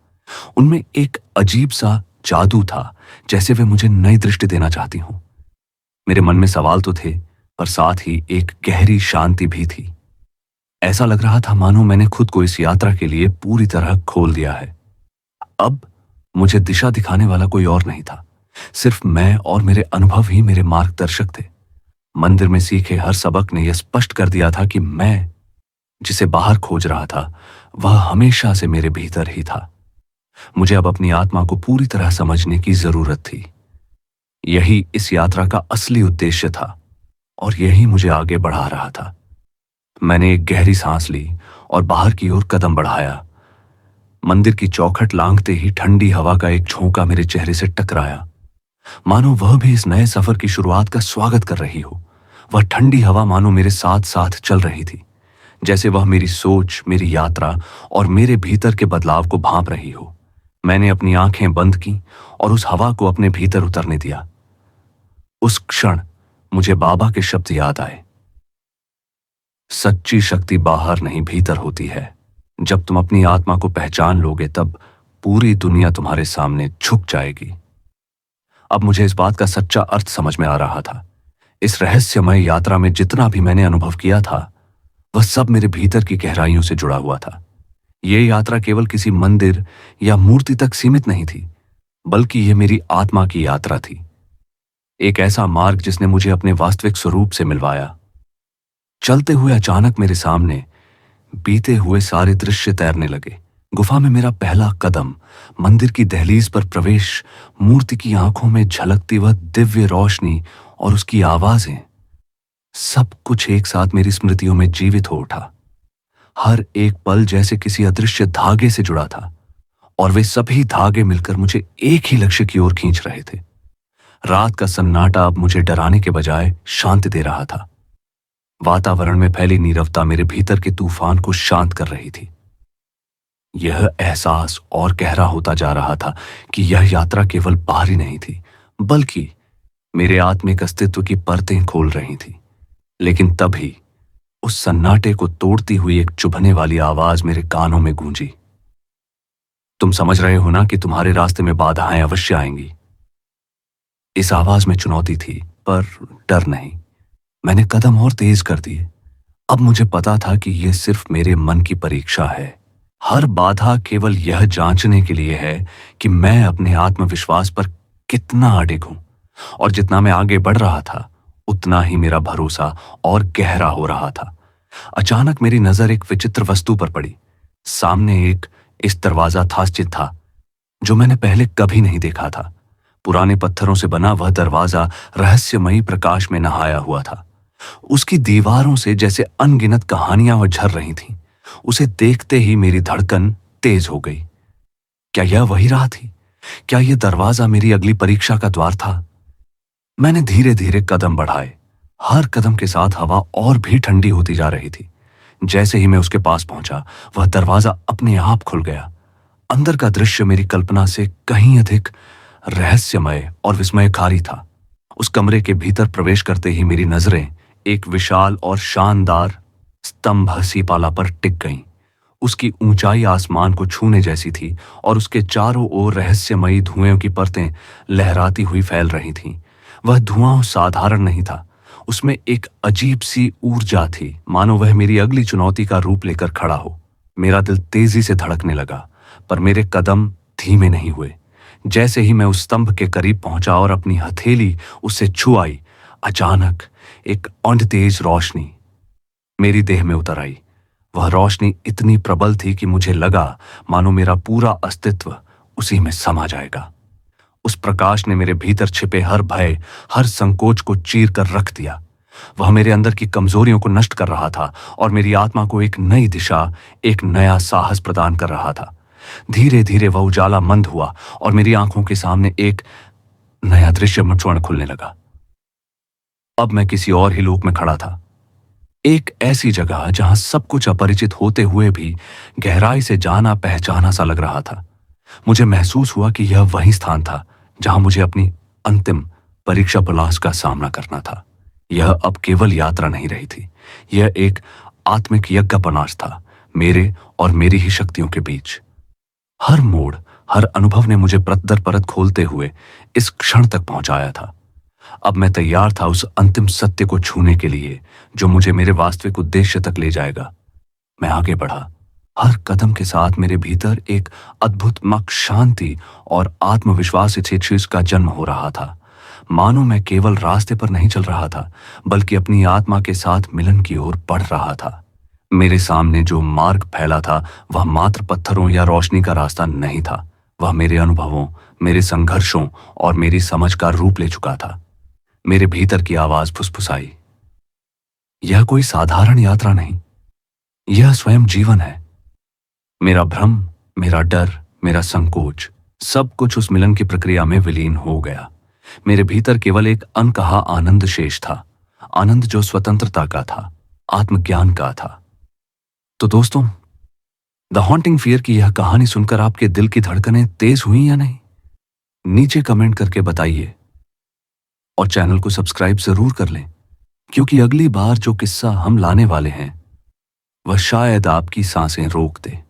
उनमें एक अजीब सा जादू था, जैसे वे मुझे नई दृष्टि देना चाहती हूं। मेरे मन में सवाल तो थे, पर साथ ही एक गहरी शांति भी थी। ऐसा लग रहा था मानो मैंने खुद को इस यात्रा के लिए पूरी तरह खोल दिया है। अब मुझे दिशा दिखाने वाला कोई और नहीं था, सिर्फ मैं और मेरे अनुभव ही मेरे मार्गदर्शक थे। मंदिर में सीखे हर सबक ने यह स्पष्ट कर दिया था कि मैं जिसे बाहर खोज रहा था वह हमेशा से मेरे भीतर ही था। मुझे अब अपनी आत्मा को पूरी तरह समझने की जरूरत थी। यही इस यात्रा का असली उद्देश्य था और यही मुझे आगे बढ़ा रहा था। मैंने एक गहरी सांस ली और बाहर की ओर कदम बढ़ाया। मंदिर की चौखट लांघते ही ठंडी हवा का एक झोंका मेरे चेहरे से टकराया, मानो वह भी इस नए सफर की शुरुआत का स्वागत कर रही हो। वह ठंडी हवा मानो मेरे साथ साथ चल रही थी, जैसे वह मेरी सोच, मेरी यात्रा और मेरे भीतर के बदलाव को भांप रही हो। मैंने अपनी आंखें बंद की और उस हवा को अपने भीतर उतरने दिया। उस क्षण मुझे बाबा के शब्द याद आए, सच्ची शक्ति बाहर नहीं भीतर होती है। जब तुम अपनी आत्मा को पहचान लोगे तब पूरी दुनिया तुम्हारे सामने झुक जाएगी। अब मुझे इस बात का सच्चा अर्थ समझ में आ रहा था। इस रहस्यमय यात्रा में जितना भी मैंने अनुभव किया था वह सब मेरे भीतर की गहराइयों से जुड़ा हुआ था। यह यात्रा केवल किसी मंदिर या मूर्ति तक सीमित नहीं थी, बल्कि यह मेरी आत्मा की यात्रा थी। एक ऐसा मार्ग जिसने मुझे अपने वास्तविक स्वरूप से मिलवाया। चलते हुए अचानक मेरे सामने बीते हुए सारे दृश्य तैरने लगे। गुफा में मेरा पहला कदम, मंदिर की दहलीज पर प्रवेश, मूर्ति की आंखों में झलकती वह दिव्य रोशनी और उसकी आवाजें, सब कुछ एक साथ मेरी स्मृतियों में जीवित हो उठा। हर एक पल जैसे किसी अदृश्य धागे से जुड़ा था और वे सभी धागे मिलकर मुझे एक ही लक्ष्य की ओर खींच रहे थे। रात का सन्नाटा अब मुझे डराने के बजाय शांति दे रहा था। वातावरण में फैली नीरवता मेरे भीतर के तूफान को शांत कर रही थी। यह एहसास और गहरा होता जा रहा था कि यह यात्रा केवल बाहरी नहीं थी, बल्कि मेरे आत्मिक अस्तित्व की परतें खोल रही थी। लेकिन तभी उस सन्नाटे को तोड़ती हुई एक चुभने वाली आवाज मेरे कानों में गूंजी, तुम समझ रहे हो ना कि तुम्हारे रास्ते में बाधाएं अवश्य आएंगी। इस आवाज में चुनौती थी, पर डर नहीं। मैंने कदम और तेज कर दिए। अब मुझे पता था कि यह सिर्फ मेरे मन की परीक्षा है। हर बाधा केवल यह जांचने के लिए है कि मैं अपने आत्मविश्वास पर कितना अडिग हूं। और जितना मैं आगे बढ़ रहा था, उतना ही मेरा भरोसा और गहरा हो रहा था। अचानक मेरी नजर एक विचित्र वस्तु पर पड़ी। सामने एक इस दरवाजा था स्थित था, जो मैंने पहले कभी नहीं देखा था। पुराने पत्थरों से बना वह दरवाजा रहस्यमयी प्रकाश में नहाया हुआ था। उसकी दीवारों से जैसे अनगिनत कहानियां उझर रही थीं। उसे देखते ही मेरी धड़कन तेज हो गई। क्या यह वही राह थी? क्या यह दरवाजा मेरी अगली परीक्षा का द्वार था? मैंने धीरे धीरे कदम बढ़ाए। हर कदम के साथ हवा और भी ठंडी होती जा रही थी। जैसे ही मैं उसके पास पहुंचा, वह दरवाजा अपने आप खुल गया। अंदर का दृश्य मेरी कल्पना से कहीं अधिक रहस्यमय और विस्मयकारी था। उस कमरे के भीतर प्रवेश करते ही मेरी नजरें एक विशाल और शानदार स्तंभ सीपाला पर टिक गईं। उसकी ऊंचाई आसमान को छूने जैसी थी और उसके चारों ओर रहस्यमयी धुएं की परतें लहराती हुई फैल रही थीं। वह धुआं साधारण नहीं था, उसमें एक अजीब सी ऊर्जा थी, मानो वह मेरी अगली चुनौती का रूप लेकर खड़ा हो। मेरा दिल तेजी से धड़कने लगा, पर मेरे कदम धीमे नहीं हुए। जैसे ही मैं उस स्तंभ के करीब पहुंचा और अपनी हथेली उससे छुआई, अचानक एक तेज रोशनी मेरी देह में उतर आई। वह रोशनी इतनी प्रबल थी कि मुझे लगा मानो मेरा पूरा अस्तित्व उसी में समा जाएगा। उस प्रकाश ने मेरे भीतर छिपे हर भय, हर संकोच को चीर कर रख दिया। वह मेरे अंदर की कमजोरियों को नष्ट कर रहा था और मेरी आत्मा को एक नई दिशा, एक नया साहस प्रदान कर रहा था। धीरे धीरे वह उजाला मंद हुआ और मेरी आंखों के सामने एक नया दृश्य मुझसे खुलने लगा। अब मैं किसी और ही लोक में खड़ा था। एक ऐसी जगह जहां सब कुछ अपरिचित होते हुए भी गहराई से जाना पहचाना सा लग रहा था। मुझे महसूस हुआ कि यह वही स्थान था जहां मुझे अपनी अंतिम परीक्षा पलाश का सामना करना था। यह अब केवल यात्रा नहीं रही थी, यह एक आत्मिक यज्ञोपवीत था, मेरे और मेरी ही शक्तियों के बीच। हर मोड़, हर अनुभव ने मुझे परत दर परत खोलते हुए इस क्षण तक पहुंचाया था। अब मैं तैयार था उस अंतिम सत्य को छूने के लिए, जो मुझे मेरे वास्तविक उद्देश्य तक ले जाएगा। मैं आगे बढ़ा। हर कदम के साथ मेरे भीतर एक अद्भुतमक शांति और आत्मविश्वास से चीज का जन्म हो रहा था। मानो मैं केवल रास्ते पर नहीं चल रहा था, बल्कि अपनी आत्मा के साथ मिलन की ओर बढ़ रहा था। मेरे सामने जो मार्ग फैला था, वह मात्र पत्थरों या रोशनी का रास्ता नहीं था। वह मेरे अनुभवों, मेरे संघर्षों और मेरी समझ का रूप ले चुका था। मेरे भीतर की आवाज फुसफुसाई, यह कोई साधारण यात्रा नहीं, यह स्वयं जीवन है। मेरा भ्रम, मेरा डर, मेरा संकोच, सब कुछ उस मिलन की प्रक्रिया में विलीन हो गया। मेरे भीतर केवल एक अनकहा आनंद शेष था, आनंद जो स्वतंत्रता का था, आत्मज्ञान का था। तो दोस्तों, द हॉन्टिंग फियर की यह कहानी सुनकर आपके दिल की धड़कनें तेज हुई या नहीं? नीचे कमेंट करके बताइए और चैनल को सब्सक्राइब जरूर कर लें, क्योंकि अगली बार जो किस्सा हम लाने वाले हैं, वह शायद आपकी सांसें रोक दे।